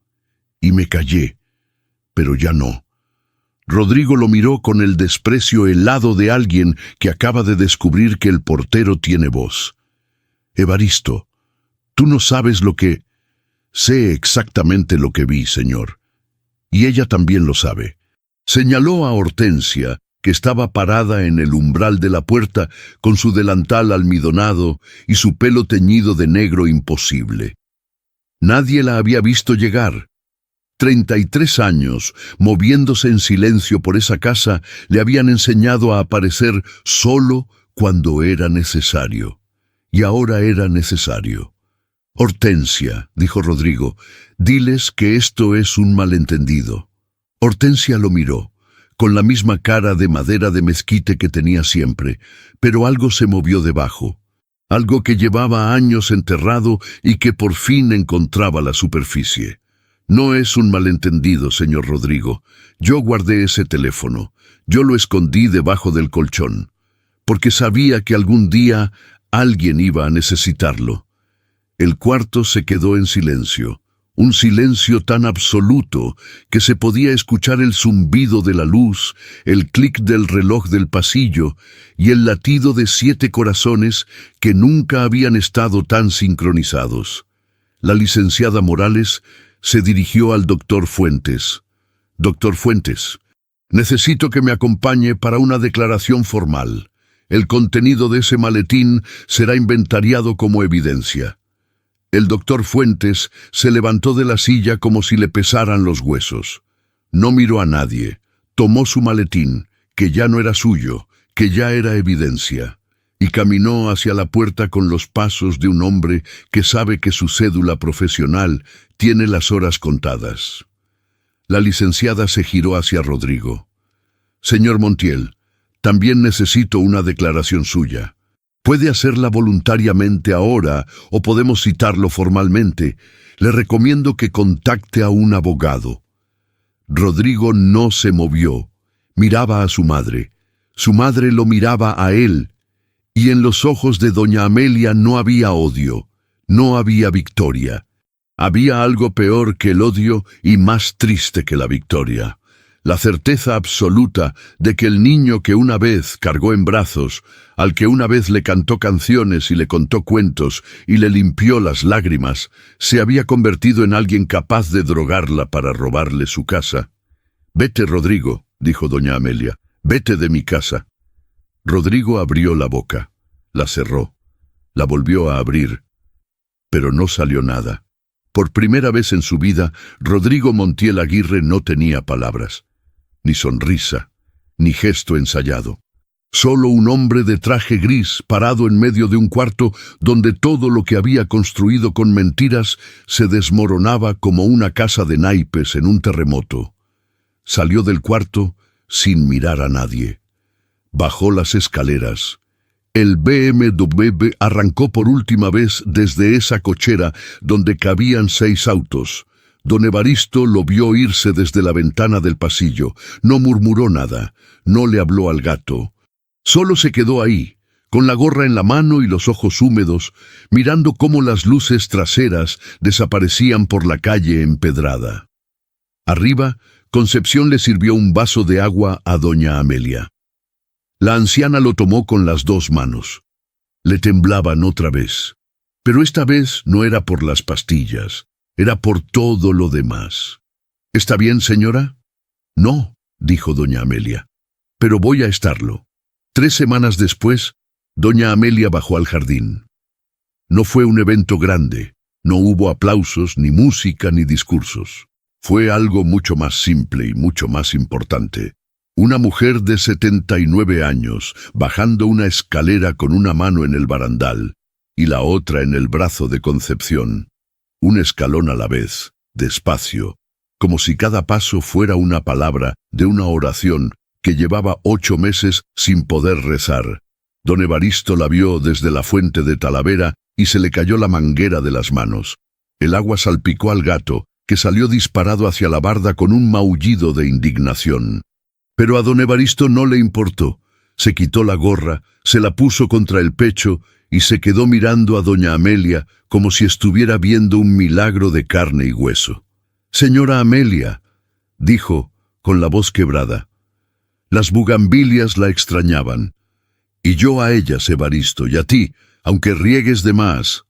S1: Y me callé. Pero ya no». Rodrigo lo miró con el desprecio helado de alguien que acaba de descubrir que el portero tiene voz. «Evaristo, tú no sabes lo que...». «Sé exactamente lo que vi, señor. Y ella también lo sabe». Señaló a Hortensia, que estaba parada en el umbral de la puerta con su delantal almidonado y su pelo teñido de negro imposible. Nadie la había visto llegar. 33 años, moviéndose en silencio por esa casa, le habían enseñado a aparecer solo cuando era necesario. Y ahora era necesario. «Hortensia», dijo Rodrigo, «diles que esto es un malentendido». Hortensia lo miró, con la misma cara de madera de mezquite que tenía siempre, pero algo se movió debajo. Algo que llevaba años enterrado y que por fin encontraba la superficie. «No es un malentendido, señor Rodrigo. Yo guardé ese teléfono. Yo lo escondí debajo del colchón, porque sabía que algún día alguien iba a necesitarlo». El cuarto se quedó en silencio, un silencio tan absoluto que se podía escuchar el zumbido de la luz, el clic del reloj del pasillo y el latido de 7 corazones que nunca habían estado tan sincronizados. La licenciada Morales se dirigió al doctor Fuentes. «Doctor Fuentes, necesito que me acompañe para una declaración formal. El contenido de ese maletín será inventariado como evidencia». El doctor Fuentes se levantó de la silla como si le pesaran los huesos. No miró a nadie. Tomó su maletín, que ya no era suyo, que ya era evidencia, y caminó hacia la puerta con los pasos de un hombre que sabe que su cédula profesional tiene las horas contadas. La licenciada se giró hacia Rodrigo. «Señor Montiel, también necesito una declaración suya. Puede hacerla voluntariamente ahora o podemos citarlo formalmente. Le recomiendo que contacte a un abogado». Rodrigo no se movió. Miraba a su madre. Su madre lo miraba a él. Y en los ojos de doña Amelia no había odio, no había victoria. Había algo peor que el odio y más triste que la victoria. La certeza absoluta de que el niño que una vez cargó en brazos, al que una vez le cantó canciones y le contó cuentos y le limpió las lágrimas, se había convertido en alguien capaz de drogarla para robarle su casa. «Vete, Rodrigo», dijo doña Amelia, «vete de mi casa». Rodrigo abrió la boca, la cerró, la volvió a abrir, pero no salió nada. Por primera vez en su vida, Rodrigo Montiel Aguirre no tenía palabras, ni sonrisa, ni gesto ensayado. Solo un hombre de traje gris parado en medio de un cuarto donde todo lo que había construido con mentiras se desmoronaba como una casa de naipes en un terremoto. Salió del cuarto sin mirar a nadie. Bajó las escaleras. El BMW arrancó por última vez desde esa cochera donde cabían 6 autos. Don Evaristo lo vio irse desde la ventana del pasillo. No murmuró nada, no le habló al gato. Solo se quedó ahí, con la gorra en la mano y los ojos húmedos, mirando cómo las luces traseras desaparecían por la calle empedrada. Arriba, Concepción le sirvió un vaso de agua a doña Amelia. La anciana lo tomó con las 2 manos. Le temblaban otra vez, pero esta vez no era por las pastillas, era por todo lo demás. «¿Está bien, señora?» «No», dijo doña Amelia, «pero voy a estarlo». 3 semanas después, doña Amelia bajó al jardín. No fue un evento grande, no hubo aplausos, ni música, ni discursos. Fue algo mucho más simple y mucho más importante. Una mujer de 79 años, bajando una escalera con una mano en el barandal y la otra en el brazo de Concepción. Un escalón a la vez, despacio, como si cada paso fuera una palabra de una oración que llevaba 8 meses sin poder rezar. Don Evaristo la vio desde la fuente de Talavera y se le cayó la manguera de las manos. El agua salpicó al gato, que salió disparado hacia la barda con un maullido de indignación. Pero a don Evaristo no le importó. Se quitó la gorra, se la puso contra el pecho y se quedó mirando a doña Amelia como si estuviera viendo un milagro de carne y hueso. «Señora Amelia», dijo, con la voz quebrada. Las bugambilias la extrañaban. «Y yo a ellas, Evaristo, y a ti, aunque riegues de más».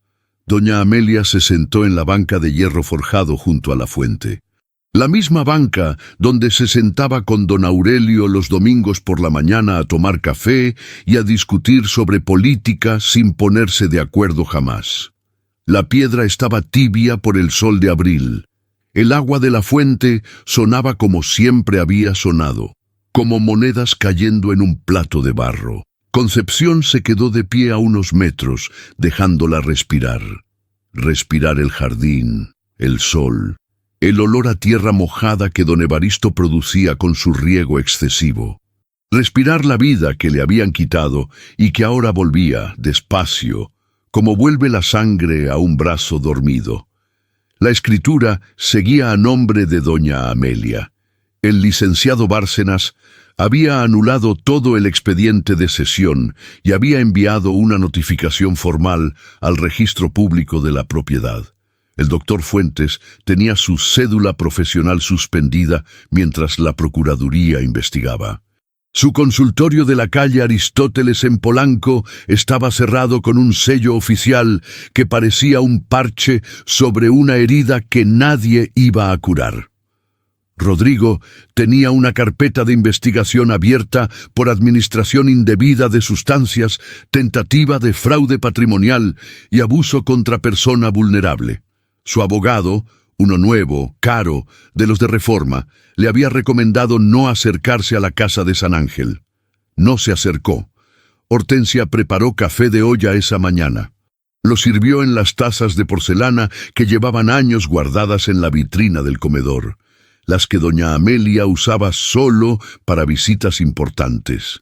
S1: Doña Amelia se sentó en la banca de hierro forjado junto a la fuente. La misma banca donde se sentaba con don Aurelio los domingos por la mañana a tomar café y a discutir sobre política sin ponerse de acuerdo jamás. La piedra estaba tibia por el sol de abril. El agua de la fuente sonaba como siempre había sonado, como monedas cayendo en un plato de barro. Concepción se quedó de pie a unos metros, dejándola respirar. Respirar el jardín, el sol, el olor a tierra mojada que don Evaristo producía con su riego excesivo. Respirar la vida que le habían quitado y que ahora volvía, despacio, como vuelve la sangre a un brazo dormido. La escritura seguía a nombre de doña Amelia. El licenciado Bárcenas había anulado todo el expediente de cesión y había enviado una notificación formal al registro público de la propiedad. El doctor Fuentes tenía su cédula profesional suspendida mientras la Procuraduría investigaba. Su consultorio de la calle Aristóteles en Polanco estaba cerrado con un sello oficial que parecía un parche sobre una herida que nadie iba a curar. Rodrigo tenía una carpeta de investigación abierta por administración indebida de sustancias, tentativa de fraude patrimonial y abuso contra persona vulnerable. Su abogado, uno nuevo, caro, de los de Reforma, le había recomendado no acercarse a la casa de San Ángel. No se acercó. Hortensia preparó café de olla esa mañana. Lo sirvió en las tazas de porcelana que llevaban años guardadas en la vitrina del comedor, las que doña Amelia usaba solo para visitas importantes.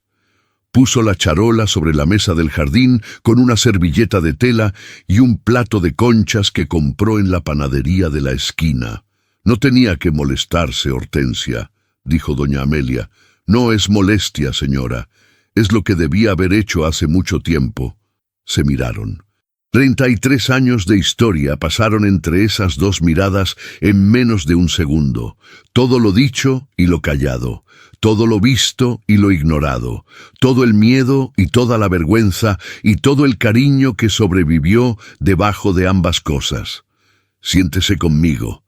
S1: Puso la charola sobre la mesa del jardín con una servilleta de tela y un plato de conchas que compró en la panadería de la esquina. No tenía que molestarse, Hortensia, dijo doña Amelia. No es molestia, señora. Es lo que debía haber hecho hace mucho tiempo. Se miraron. 33 años de historia pasaron entre esas dos miradas en menos de un segundo. Todo lo dicho y lo callado. Todo lo visto y lo ignorado, todo el miedo y toda la vergüenza y todo el cariño que sobrevivió debajo de ambas cosas. Siéntese conmigo,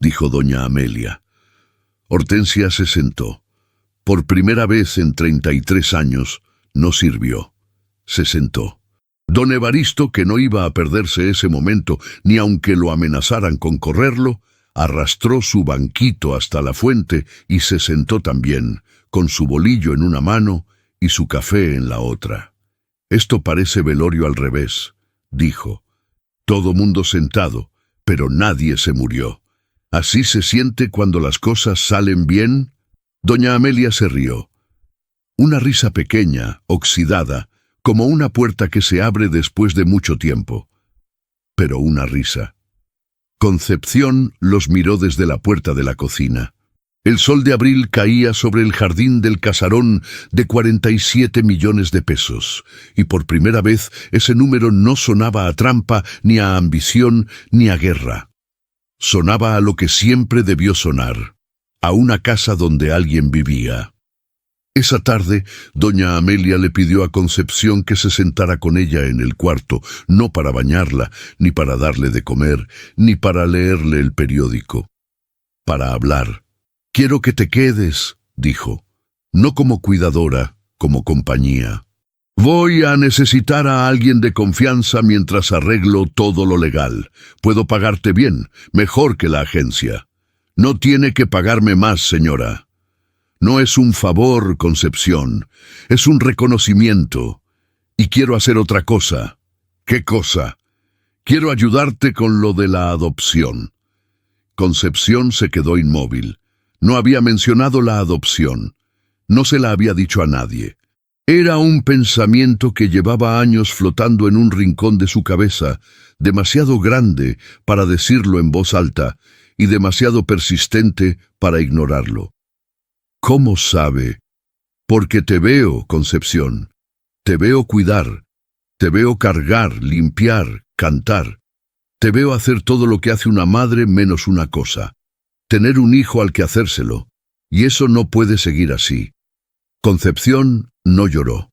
S1: dijo doña Amelia. Hortensia se sentó. Por primera vez en 33 años, no sirvió. Se sentó. Don Evaristo, que no iba a perderse ese momento, ni aunque lo amenazaran con correrlo, arrastró su banquito hasta la fuente y se sentó también, con su bolillo en una mano y su café en la otra. Esto parece velorio al revés, dijo. Todo mundo sentado, pero nadie se murió. ¿Así se siente cuando las cosas salen bien? Doña Amelia se rió. Una risa pequeña, oxidada, como una puerta que se abre después de mucho tiempo. Pero una risa. Concepción los miró desde la puerta de la cocina. El sol de abril caía sobre el jardín del casarón de 47 millones de pesos, y por primera vez ese número no sonaba a trampa, ni a ambición, ni a guerra. Sonaba a lo que siempre debió sonar, a una casa donde alguien vivía. Esa tarde, doña Amelia le pidió a Concepción que se sentara con ella en el cuarto, no para bañarla, ni para darle de comer, ni para leerle el periódico. Para hablar. «Quiero que te quedes», dijo. «No como cuidadora, como compañía. Voy a necesitar a alguien de confianza mientras arreglo todo lo legal. Puedo pagarte bien, mejor que la agencia. No tiene que pagarme más, señora. No es un favor, Concepción, es un reconocimiento. Y quiero hacer otra cosa». «¿Qué cosa?» «Quiero ayudarte con lo de la adopción». Concepción se quedó inmóvil. No había mencionado la adopción. No se la había dicho a nadie. Era un pensamiento que llevaba años flotando en un rincón de su cabeza, demasiado grande para decirlo en voz alta y demasiado persistente para ignorarlo. «¿Cómo sabe?» «Porque te veo, Concepción. Te veo cuidar. Te veo cargar, limpiar, cantar. Te veo hacer todo lo que hace una madre menos una cosa. Tener un hijo al que hacérselo. Y eso no puede seguir así». Concepción no lloró,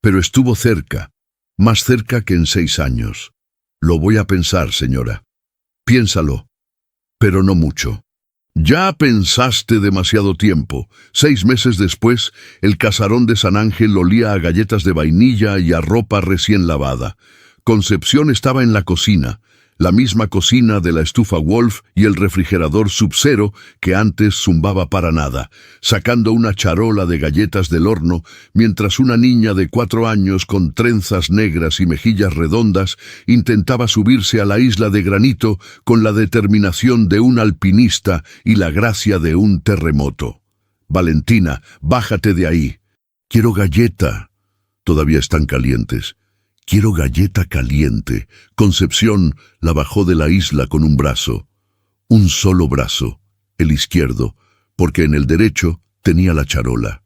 S1: pero estuvo cerca, más cerca que en 6 años. «Lo voy a pensar, señora». «Piénsalo, pero no mucho. Ya pensaste demasiado tiempo. 6 meses después, el casarón de San Ángel olía a galletas de vainilla y a ropa recién lavada. Concepción estaba en la cocina, la misma cocina de la estufa Wolf y el refrigerador Sub-Zero que antes zumbaba para nada, sacando una charola de galletas del horno, mientras una niña de 4 años con trenzas negras y mejillas redondas intentaba subirse a la isla de granito con la determinación de un alpinista y la gracia de un terremoto. «Valentina, bájate de ahí. Quiero galleta. Todavía están calientes. Quiero galleta caliente». Concepción la bajó de la isla con un brazo. Un solo brazo, el izquierdo, porque en el derecho tenía la charola.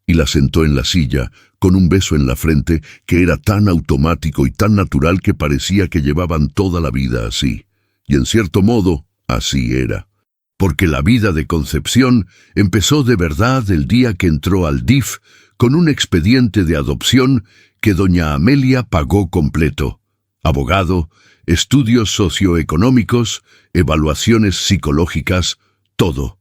S1: Y la sentó en la silla, con un beso en la frente que era tan automático y tan natural que parecía que llevaban toda la vida así. Y en cierto modo, así era. Porque la vida de Concepción empezó de verdad el día que entró al DIF con un expediente de adopción que doña Amelia pagó completo. Abogado, estudios socioeconómicos, evaluaciones psicológicas, todo.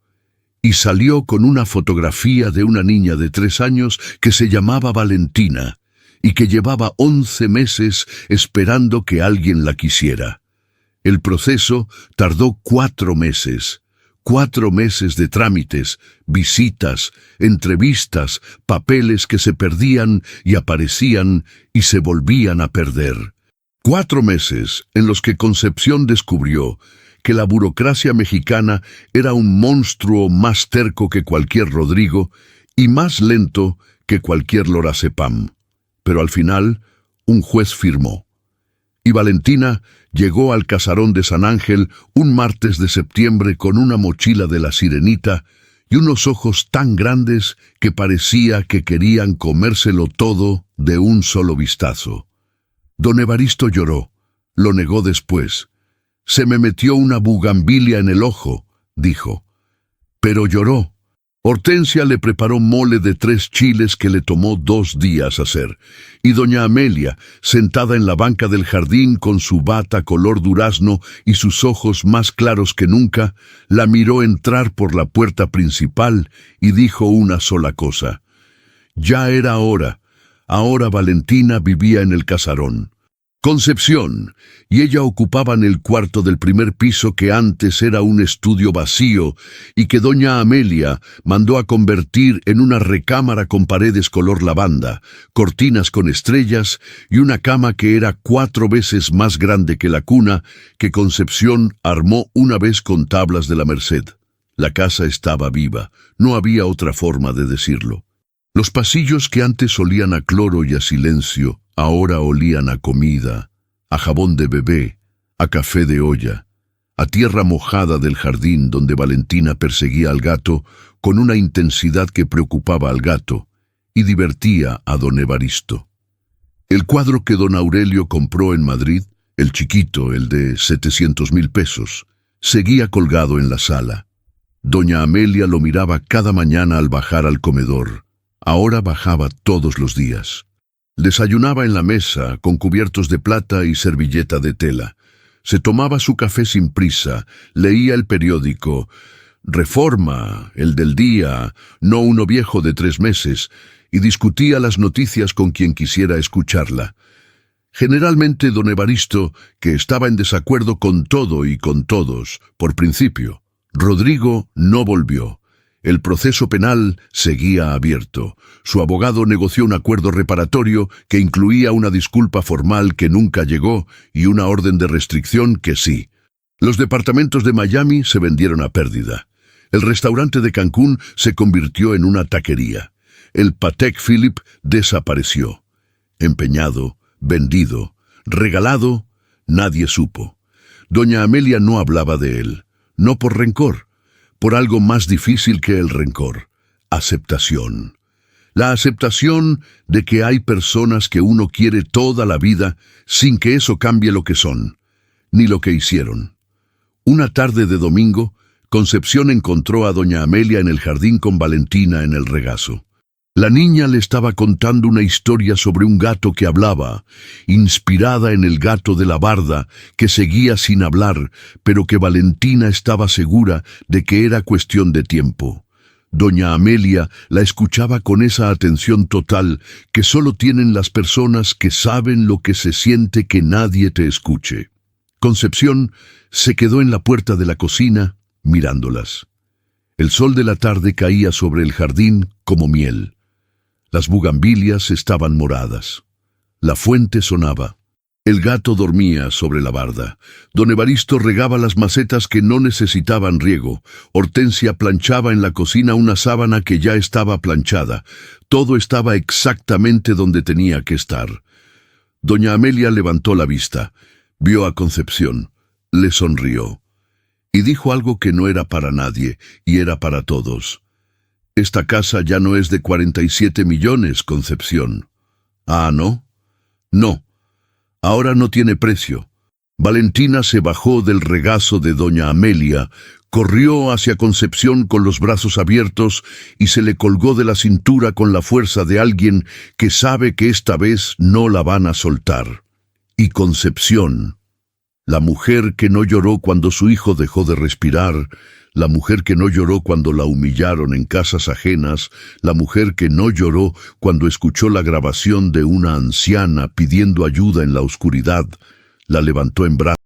S1: Y salió con una fotografía de una niña de 3 años que se llamaba Valentina y que llevaba 11 meses esperando que alguien la quisiera. El proceso tardó 4 meses. 4 meses de trámites, visitas, entrevistas, papeles que se perdían y aparecían y se volvían a perder. 4 meses en los que Concepción descubrió que la burocracia mexicana era un monstruo más terco que cualquier Rodrigo y más lento que cualquier lorazepam. Pero al final, un juez firmó. Y Valentina llegó al casarón de San Ángel un martes de septiembre con una mochila de la Sirenita y unos ojos tan grandes que parecía que querían comérselo todo de un solo vistazo. Don Evaristo lloró, lo negó después. «Se me metió una bugambilia en el ojo», dijo. Pero lloró. Hortensia le preparó mole de 3 chiles que le tomó 2 días hacer, y doña Amelia, sentada en la banca del jardín con su bata color durazno y sus ojos más claros que nunca, la miró entrar por la puerta principal y dijo una sola cosa. Ya era hora. Ahora Valentina vivía en el casarón. Concepción y ella ocupaban el cuarto del primer piso que antes era un estudio vacío y que doña Amelia mandó a convertir en una recámara con paredes color lavanda, cortinas con estrellas y una cama que era 4 veces más grande que la cuna que Concepción armó una vez con tablas de la Merced. La casa estaba viva, no había otra forma de decirlo. Los pasillos que antes olían a cloro y a silencio, ahora olían a comida, a jabón de bebé, a café de olla, a tierra mojada del jardín donde Valentina perseguía al gato con una intensidad que preocupaba al gato y divertía a don Evaristo. El cuadro que don Aurelio compró en Madrid, el chiquito, el de 700,000 pesos, seguía colgado en la sala. Doña Amelia lo miraba cada mañana al bajar al comedor. Ahora bajaba todos los días. Desayunaba en la mesa, con cubiertos de plata y servilleta de tela. Se tomaba su café sin prisa, leía el periódico, Reforma, el del día, no uno viejo de 3 meses, y discutía las noticias con quien quisiera escucharla. Generalmente don Evaristo, que estaba en desacuerdo con todo y con todos, por principio. Rodrigo no volvió. El proceso penal seguía abierto. Su abogado negoció un acuerdo reparatorio que incluía una disculpa formal que nunca llegó y una orden de restricción que sí. Los departamentos de Miami se vendieron a pérdida. El restaurante de Cancún se convirtió en una taquería. El Patek Philippe desapareció. Empeñado, vendido, regalado, nadie supo. Doña Amelia no hablaba de él, no por rencor, por algo más difícil que el rencor: aceptación. La aceptación de que hay personas que uno quiere toda la vida sin que eso cambie lo que son, ni lo que hicieron. Una tarde de domingo, Concepción encontró a doña Amelia en el jardín con Valentina en el regazo. La niña le estaba contando una historia sobre un gato que hablaba, inspirada en el gato de la barda, que seguía sin hablar, pero que Valentina estaba segura de que era cuestión de tiempo. Doña Amelia la escuchaba con esa atención total que solo tienen las personas que saben lo que se siente que nadie te escuche. Concepción se quedó en la puerta de la cocina, mirándolas. El sol de la tarde caía sobre el jardín como miel. Las bugambilias estaban moradas. La fuente sonaba. El gato dormía sobre la barda. Don Evaristo regaba las macetas que no necesitaban riego. Hortensia planchaba en la cocina una sábana que ya estaba planchada. Todo estaba exactamente donde tenía que estar. Doña Amelia levantó la vista. Vio a Concepción. Le sonrió. Y dijo algo que no era para nadie, y era para todos. Esta casa ya no es de 47 millones, Concepción. ¿Ah, no? No. Ahora no tiene precio. Valentina se bajó del regazo de doña Amelia, corrió hacia Concepción con los brazos abiertos y se le colgó de la cintura con la fuerza de alguien que sabe que esta vez no la van a soltar. Y Concepción, la mujer que no lloró cuando su hijo dejó de respirar, la mujer que no lloró cuando la humillaron en casas ajenas, la mujer que no lloró cuando escuchó la grabación de una anciana pidiendo ayuda en la oscuridad, la levantó en brazos.